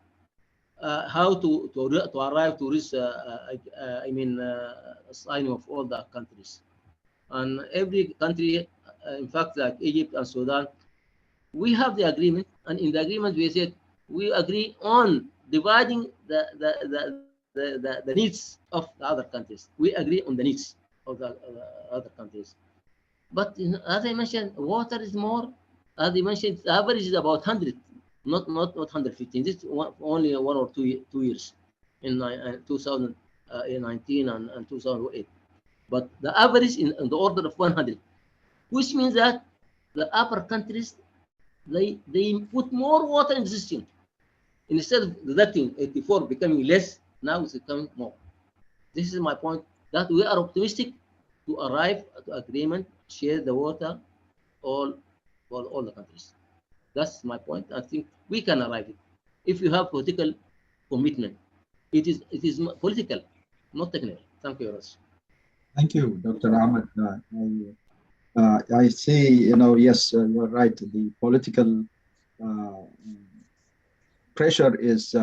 How to arrive to this, signing of all the countries. And every country, in fact, like Egypt and Sudan, we have the agreement, and in the agreement we said we agree on dividing the needs of the other countries. We agree on the needs of the other countries. But as I mentioned, water is more. As I mentioned, the average is about 100, not 115. This is only 1 or 2 years in 2019 and 2008. But the average in the order of 100, which means that the upper countries, they put more water in the system. Instead of deducting 84 becoming less, now it's becoming more. This is my point, that we are optimistic to arrive at agreement, share the water, all the countries. That's my point. I think we can arrive it if you have political commitment. It is political, not technical. Thank you very much. Thank you, Dr. Ahmed. I see, yes, you're right. The political pressure is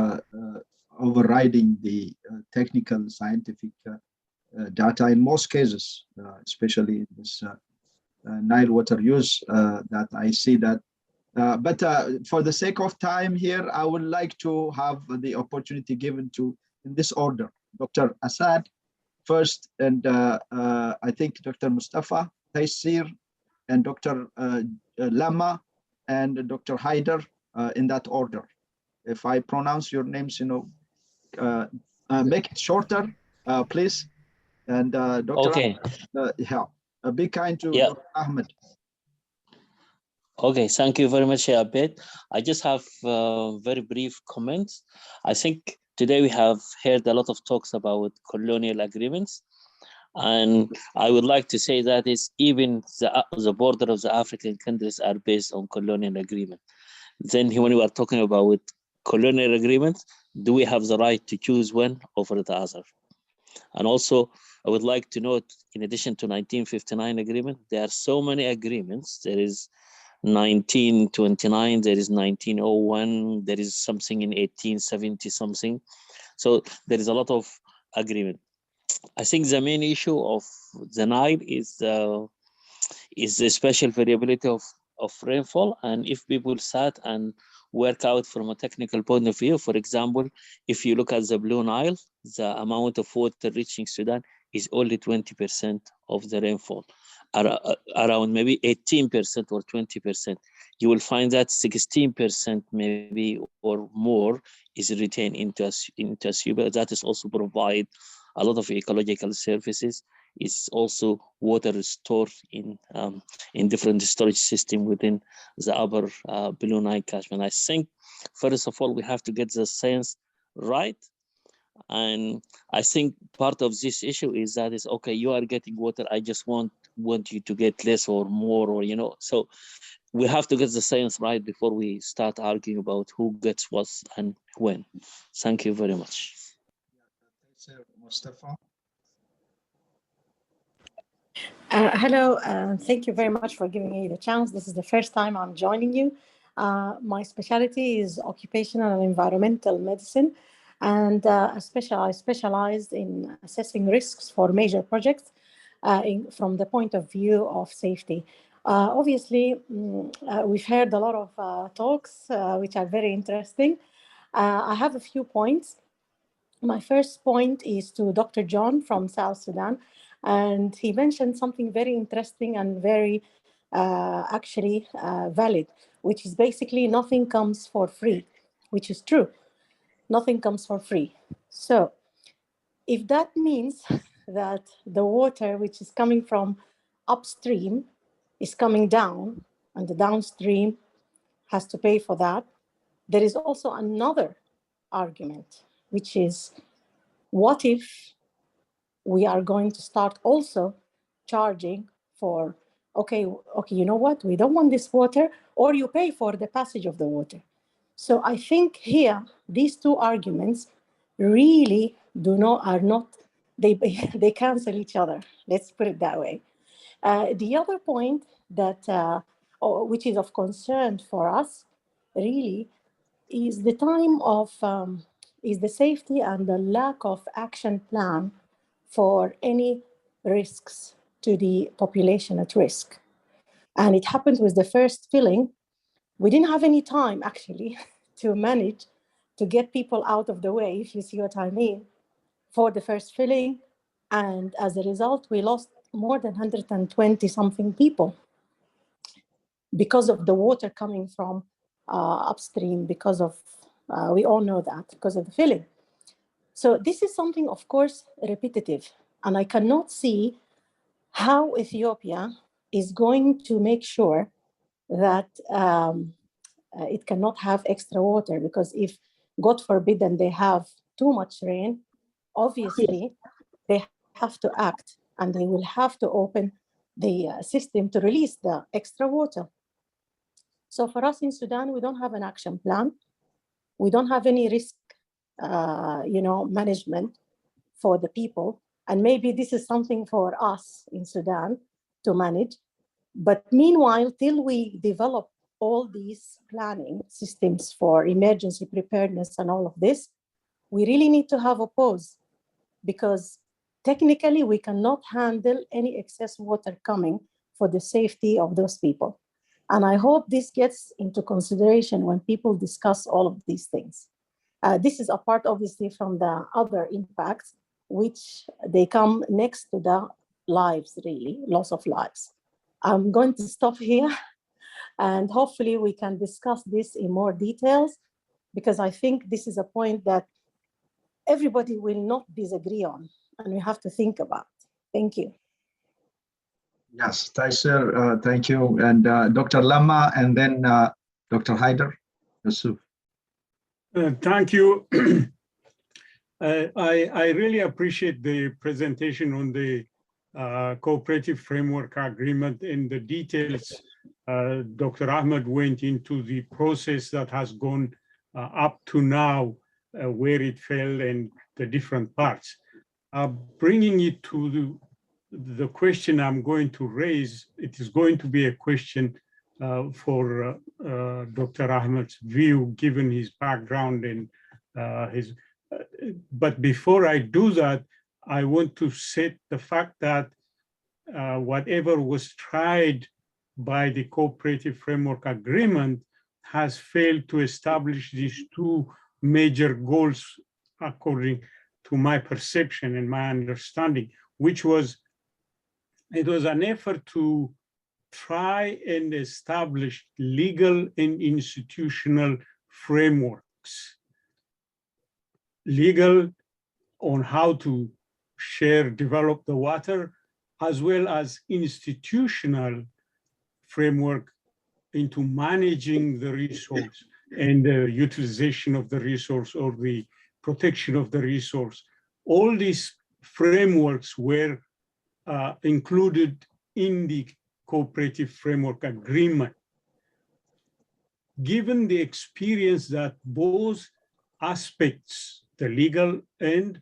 overriding the technical, scientific data in most cases, especially in this Nile water use, that I see that. But for the sake of time here, I would like to have the opportunity given to, in this order, Dr. Assad first, and I think Dr. Mustafa, Taysir, and Dr. Lama, and Dr. Haider, in that order. If I pronounce your names, make it shorter, please. And Dr. Okay. Ahmed, be kind to Yeah. Dr. Ahmed. Okay, thank you very much, Abed. I just have very brief comments. I think today we have heard a lot of talks about colonial agreements. And I would like to say that is even the border of the African countries are based on colonial agreement. Then when we are talking about colonial agreements, do we have the right to choose one over the other? And also, I would like to note, in addition to 1959 agreement, there are so many agreements. There is 1929, there is 1901, there is something in 1870 something. So there is a lot of agreement. I think the main issue of the Nile is the special variability of rainfall. And if people sat and work out from a technical point of view, for example, if you look at the Blue Nile, the amount of water reaching Sudan is only 20% of the rainfall. Around maybe 18% or 20%. You will find that 16% maybe or more is retained into Ethiopia. That is also provide a lot of ecological services. It's also water stored in different storage system within the upper Blue Nile catchment. I think, first of all, we have to get the science right. And I think part of this issue is that is okay, you are getting water, I just want you to get less or more, or so we have to get the science right before we start arguing about who gets what and when. Thank you very much. Mustafa. Hello, thank you very much for giving me the chance. This is the first time I'm joining you. My specialty is occupational and environmental medicine, and I specialized in assessing risks for major projects from the point of view of safety. Obviously, we've heard a lot of talks, which are very interesting. I have a few points. My first point is to Dr. John from South Sudan, and he mentioned something very interesting and very valid, which is basically nothing comes for free, which is true. Nothing comes for free. So if that means that the water which is coming from upstream is coming down and the downstream has to pay for that. There is also another argument, which is, what if we are going to start also charging for, okay, you know what, we don't want this water, or you pay for the passage of the water. So I think here, these two arguments really are not, they cancel each other. Let's put it that way. The other point that, which is of concern for us, really, is the time of, is the safety and the lack of action plan for any risks to the population at risk. And it happened with the first filling. We didn't have any time, actually, to manage to get people out of the way, if you see what I mean, for the first filling. And as a result, we lost more than 120 something people because of the water coming from upstream, because of, we all know that, because of the filling. So this is something, of course, repetitive. And I cannot see how Ethiopia is going to make sure that it cannot have extra water, because if, God forbid, and they have too much rain, obviously they have to act, and they will have to open the system to release the extra water. So for us in Sudan, we don't have an action plan. We don't have any risk, management for the people. And maybe this is something for us in Sudan to manage. But meanwhile, till we develop all these planning systems for emergency preparedness and all of this, we really need to have a pause, because technically we cannot handle any excess water coming for the safety of those people. And I hope this gets into consideration when people discuss all of these things. This is apart, obviously, from the other impacts, which they come next to the lives, really, loss of lives. I'm going to stop here, and hopefully we can discuss this in more details, because I think this is a point that everybody will not disagree on, and we have to think about. Thank you. Yes, Taisir, thank you. And Dr. Lama, and then Dr. Haider Yusuf. Thank you. I really appreciate the presentation on the cooperative framework agreement and the details. Dr. Ahmed went into the process that has gone up to now, where it fell and the different parts. Bringing it to the question I'm going to raise, it is going to be a question for Dr. Ahmed's view, given his background and his. But before I do that, I want to set the fact that whatever was tried by the cooperative framework agreement has failed to establish these two major goals, according to my perception and my understanding, which was, it was an effort to try and establish legal and institutional frameworks. Legal on how to share, develop the water, as well as institutional framework into managing the resource and the utilization of the resource or the protection of the resource. All these frameworks were included in the cooperative framework agreement. Given the experience that both aspects, the legal and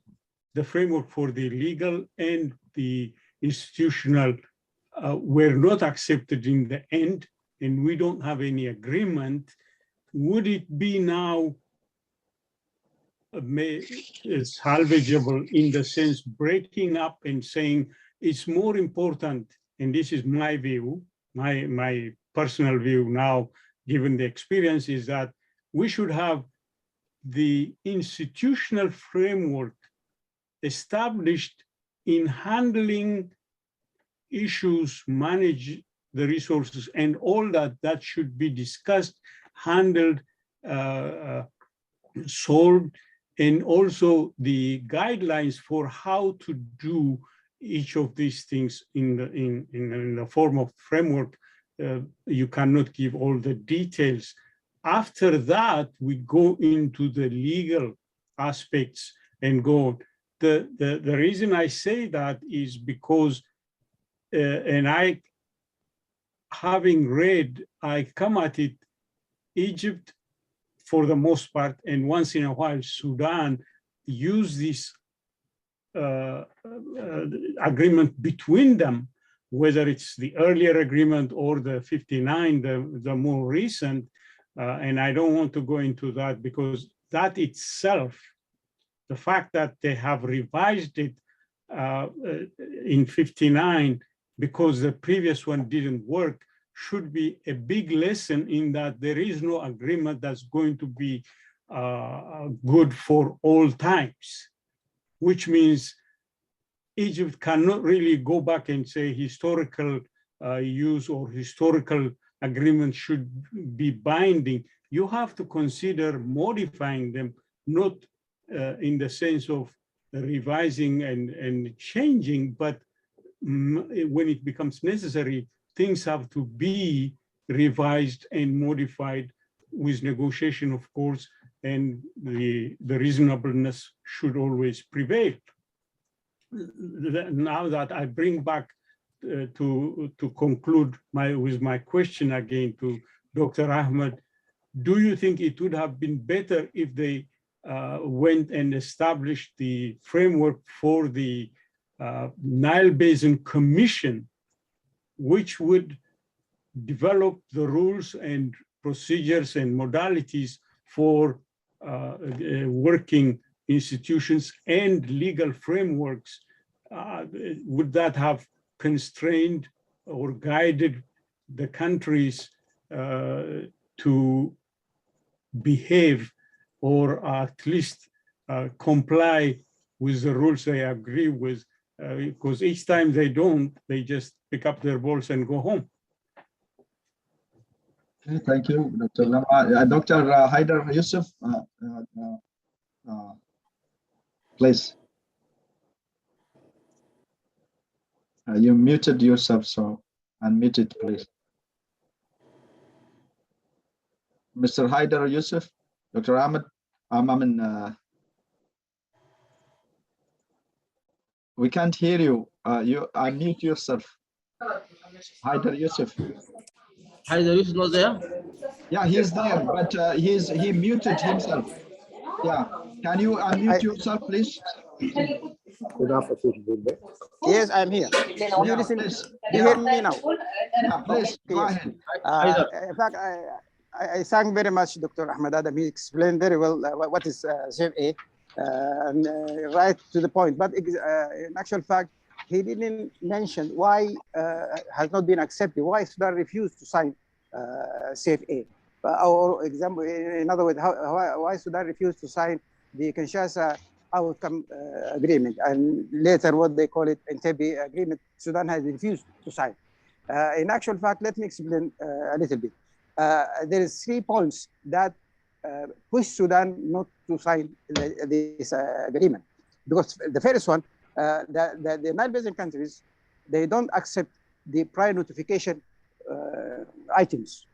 the framework for the legal and the institutional were not accepted in the end, and we don't have any agreement, would it be now salvageable in the sense breaking up and saying it's more important, and this is my view, my personal view now, given the experience, is that we should have the institutional framework established in handling issues, manage the resources, and all that should be discussed, handled, solved, and also the guidelines for how to do each of these things in the form of framework you cannot give all the details. After that, we go into the legal aspects and go on. The reason I say that is because, and I, having read, I come at it, Egypt, for the most part, and once in a while, Sudan, use this agreement between them, whether it's the earlier agreement or the 59, the more recent, and I don't want to go into that because that itself, the fact that they have revised it in 59 because the previous one didn't work should be a big lesson in that there is no agreement that's going to be good for all times, which means Egypt cannot really go back and say historical use or historical agreement should be binding. You have to consider modifying them, not in the sense of revising and changing, but when it becomes necessary, things have to be revised and modified with negotiation, of course, and the reasonableness should always prevail. Now that I bring back to conclude with my question again to Dr. Ahmed, do you think it would have been better if they went and established the framework for the Nile Basin Commission, which would develop the rules and procedures and modalities for working institutions and legal frameworks? Would that have constrained or guided the countries to behave or at least comply with the rules they agree with? Because each time they don't, they just pick up their balls and go home. Okay, thank you, Dr. Lama. Dr. Haider Yusuf, please. You muted yourself, so unmute it, please. Mr. Haider Yusuf, Dr. Ahmed, we can't hear you. You unmute yourself. Haider Yusuf. Haider Yusuf not there? Yeah, he's there, but he muted himself. Yeah, can you unmute yourself, please? Yes, I'm here. Do you listen? Please. Do you hear me now? Yeah, please, go ahead. In fact, I thank very much Dr. Ahmed Adam. He explained very well what is CFA, and right to the point. But in actual fact, he didn't mention why has not been accepted, why Sudan refused to sign CFA. Or example, in other words, why Sudan refused to sign the Kinshasa outcome agreement, and later what they call it Entebbe agreement, Sudan has refused to sign. In actual fact, let me explain a little bit. There is 3 points that push Sudan not to sign this agreement. Because the first one, the Nile Basin countries, they don't accept the prior notification items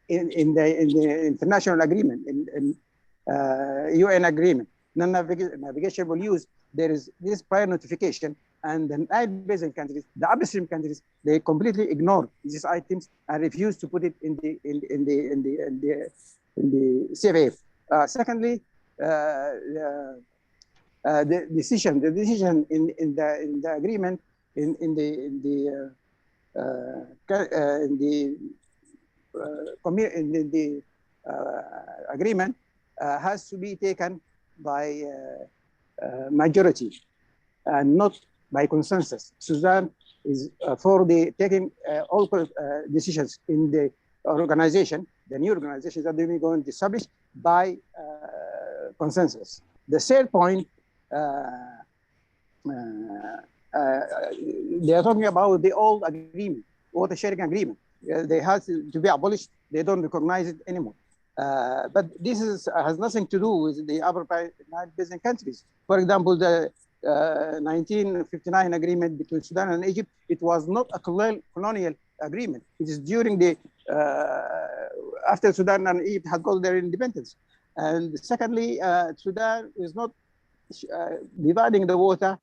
in the international agreement, in UN agreement. Non-navigable use, there is this prior notification, and the Nile Basin countries, the upstream countries, they completely ignore these items and refuse to put it in the CFA. Secondly, the decision in the agreement in the agreement has to be taken by majority and not by consensus. Sudan is for the taking all decisions in the organization, the new organizations that they're going to establish by consensus. The third point, they are talking about the old agreement, water sharing agreement. They have to be abolished. They don't recognize it anymore. But this has nothing to do with the other Nile Basin countries. For example, the 1959 agreement between Sudan and Egypt, it was not a colonial agreement. It is during the after Sudan and Egypt had got their independence. And secondly, Sudan is not dividing the water,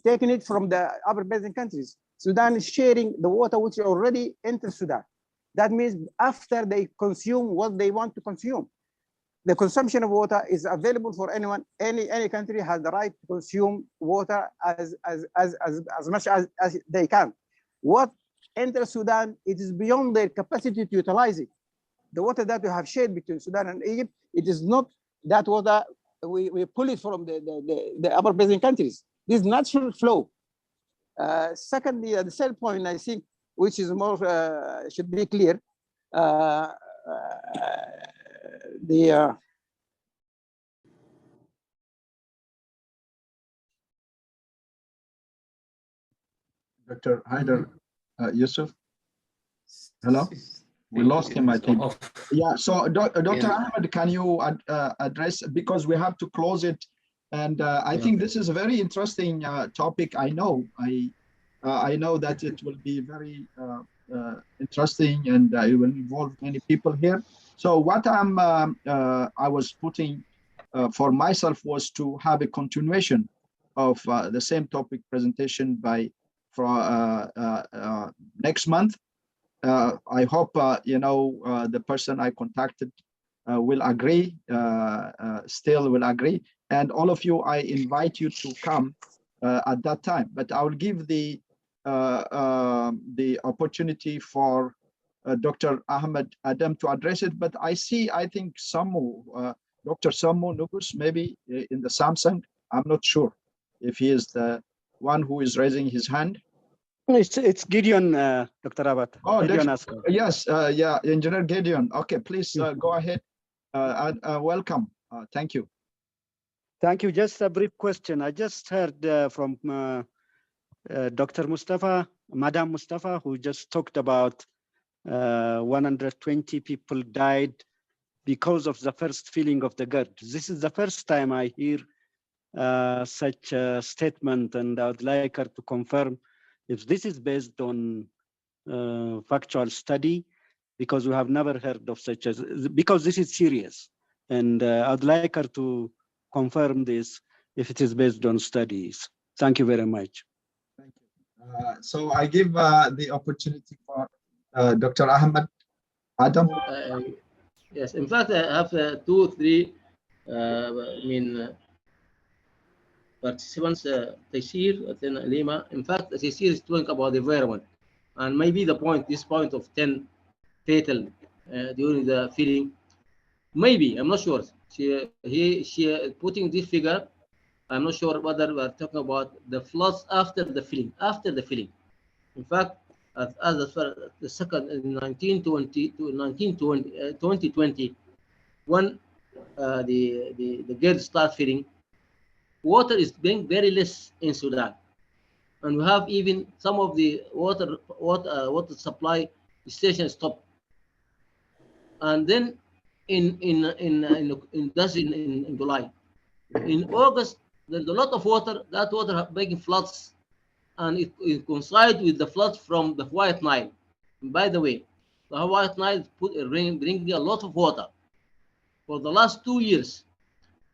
taking it from the upper basin countries. Sudan is sharing the water which already entered Sudan. That means after they consume what they want to consume, the consumption of water is available for anyone. Any country has the right to consume water as much as they can. What enters Sudan, it is beyond their capacity to utilize it. The water that we have shared between Sudan and Egypt, it is not that water we pull it from the upper basin countries. This natural flow. Secondly, the third point, I think, which is more should be clear, Dr. Haider Yusuf. Hello? We lost him, I think. Yeah, so Dr. Ahmed, can you address, because we have to close it. And I think this is a very interesting topic. I know that it will be very interesting, and it will involve many people here. So what I was putting for myself was to have a continuation of the same topic presentation for next month. I hope the person I contacted will agree, still will agree, and all of you, I invite you to come at that time. But I will give the opportunity for Dr. Ahmed Adam to address it. But I think Sammu, Dr. Sammu Nugus, maybe in the Samsung. I'm not sure if he is the one who is raising his hand. It's Gideon, Dr. Abad. Oh, Gideon yes, yeah, Engineer Gideon. Okay, please go ahead and welcome. Thank you. Thank you. Just a brief question. I just heard from Dr. Mustafa, Madam Mustafa, who just talked about 120 people died because of the first filling of the GERD. This is the first time I hear such a statement, and I would like her to confirm if this is based on factual study, because we have never heard of such as, because this is serious. And I'd like her to confirm this if it is based on studies. Thank you very much. Thank you. So I give the opportunity for Dr. Ahmed Adam. Yes, in fact, I have 2 or 3 participants, Taysir, then Lima. In fact, Taysir is talking about the environment, and maybe this point of 10 fatal during the filling. Maybe, I'm not sure. She putting this figure. I'm not sure whether we are talking about the floods after the filling. After the filling, in fact, as the second in 2020, when the GERD start filling, water is being very less in Sudan, and we have even some of the water supply stations stopped. And then in July, in August, there's a lot of water. That water making floods, and it coincides with the floods from the White Nile. And by the way, the White Nile bringing a lot of water. For the last 2 years,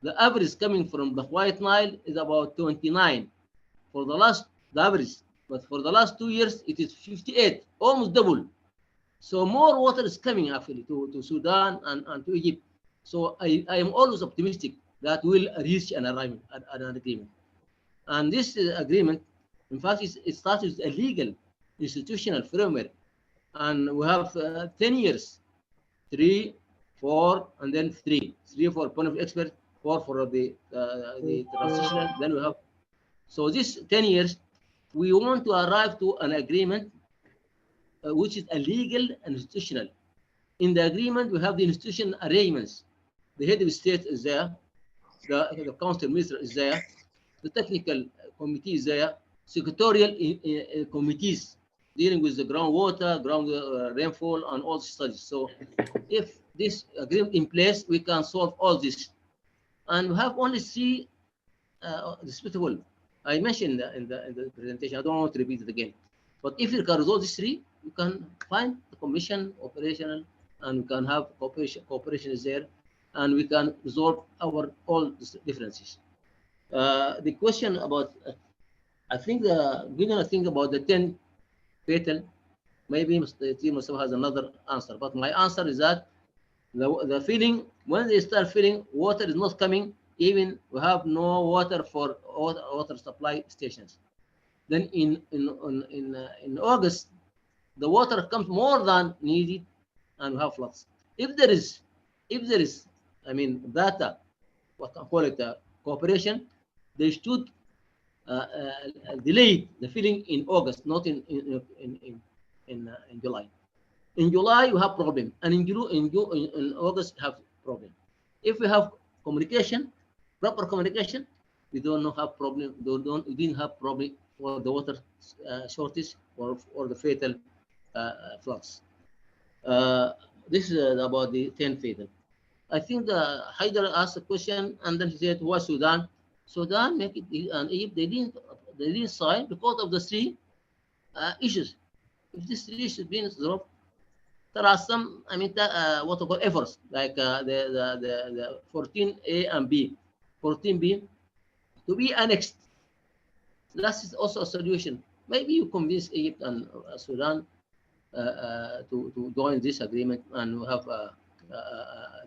the average coming from the White Nile is about 29 for the average, but for the last 2 years it is 58, almost double. So more water is coming actually to Sudan and to Egypt. So I am always optimistic that we'll reach an agreement. And this agreement, in fact, it started with a legal institutional framework, and we have 10 years, 3, 4, and then 3 for point of expert, 4 for the transitional. Then we have, so this 10 years, we want to arrive to an agreement which is a legal and institutional. In the agreement, we have the institutional arrangements. The head of state is there, the council minister is there, the technical committee is there, secretarial committees dealing with the groundwater, rainfall, and all the studies. So if this agreement in place, we can solve all this. And we have only 3 disputable. I mentioned in the presentation, I don't want to repeat it again. But if you can resolve these 3, you can find the commission operational, and we can have cooperation is there, and we can resolve our all differences. The question about, I think we're gonna think about the 10 fatal. Maybe the team Mustafa has another answer, but my answer is that the feeling, when they start feeling water is not coming, even we have no water for water supply stations. Then in August, the water comes more than needed, and we have floods. If there is, I mean, data, what I call it, cooperation, they should delay the filling in August, not in July. In July, you have problem, and in August, you have problem. If we have communication, proper communication, we don't have problem. We didn't have problem for the water shortage or the fatal floods. This is about the 10 fatal. I think the Haider asked a question, and then he said, "Why Sudan?" Sudan make it, and Egypt they didn't sign because of the three issues. If these three issues being resolved, there are some, I mean, what we call efforts, like the 14A and B, 14B to be annexed. That is also a solution. Maybe you convince Egypt and Sudan to join this agreement, and we have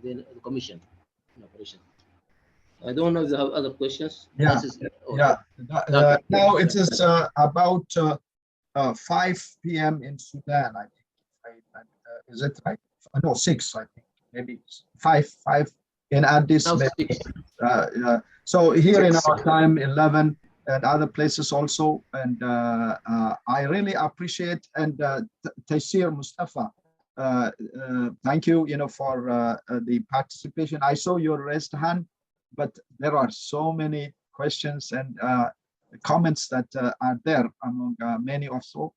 the commission in operation. I don't know if you have other questions. Yeah, now it is about 5 p.m. in Sudan, I think. Is it right? No, 6, I think. Maybe 5 in Addis. So here in our time, 11, and other places also. And I really appreciate, and Taysir Mustafa, thank you, for the participation. I saw your raised hand, but there are so many questions and comments that are there among many also.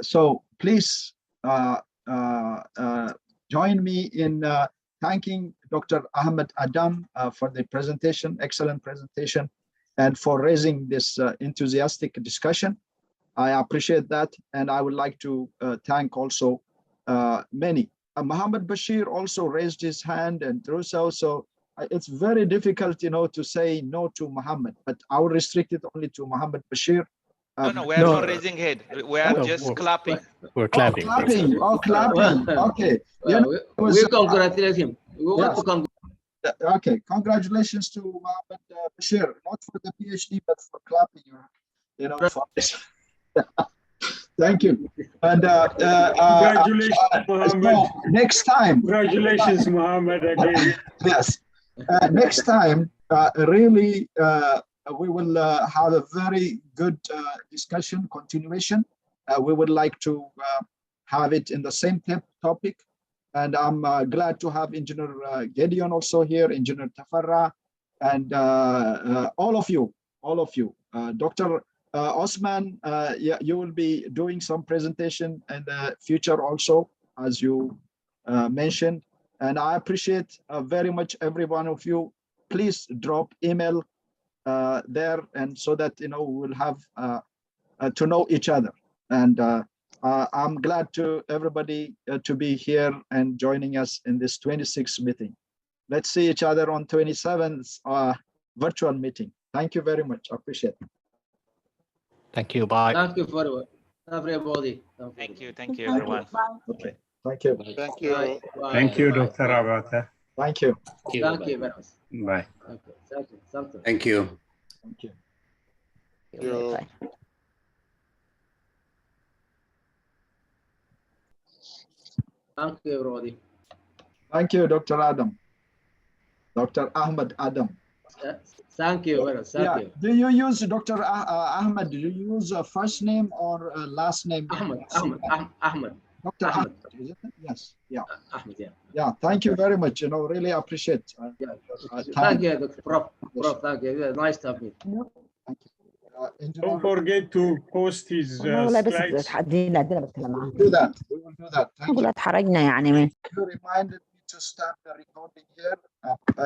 So please join me in thanking Dr. Ahmed Adam for the presentation, excellent presentation, and for raising this enthusiastic discussion. I appreciate that, and I would like to thank also many. Mohammed Bashir also raised his hand, and Drusa, so it's very difficult, to say no to Mohammed, but I will restrict it only to Mohammed Bashir. No, we are not raising head. We are just clapping. We're clapping. Clapping. Okay. We congratulate him. We want to congratulate. Okay, congratulations to Mohammed Bashir, not for the PhD, but for clapping for this. Thank you. And congratulations, Mohammed. Next time. Congratulations, Mohammed, again. Yes. Next time, really, we will have a very good discussion, continuation. We would like to have it in the same topic. And I'm glad to have Engineer Gideon also here, Engineer Tafarra, and all of you. Dr. Osman, you will be doing some presentation in the future also, as you mentioned. And I appreciate very much every one of you. Please drop email there, and so that we will have to know each other. And I'm glad to everybody to be here and joining us in this 26th meeting. Let's see each other on 27th virtual meeting. Thank you very much. I appreciate it. Thank you. Bye. Thank you for everybody. Thank you, everyone. Okay. Thank you. Thank you. Bye. Thank you, Dr. Abata. Thank you. Thank you very much. Bye. Thank you. Thank you. Bye. Thank you, everybody. Thank you, Dr. Adam. Dr. Ahmed Adam. Thank you very much. Thank you. Do you use Dr. Ahmed? Do you use a first name or a last name? Ahmed. Dr. Ahmed. Is it? Yes. Yeah. Ahmed. Yeah. Yeah. Thank you very much. Really appreciate. Thank you, Dr. Prof. Thank you. Nice to have you. Thank you. Don't forget to post his slides. We will do that. Thank you. اتحرجنا يعني You reminded me to start the recording here.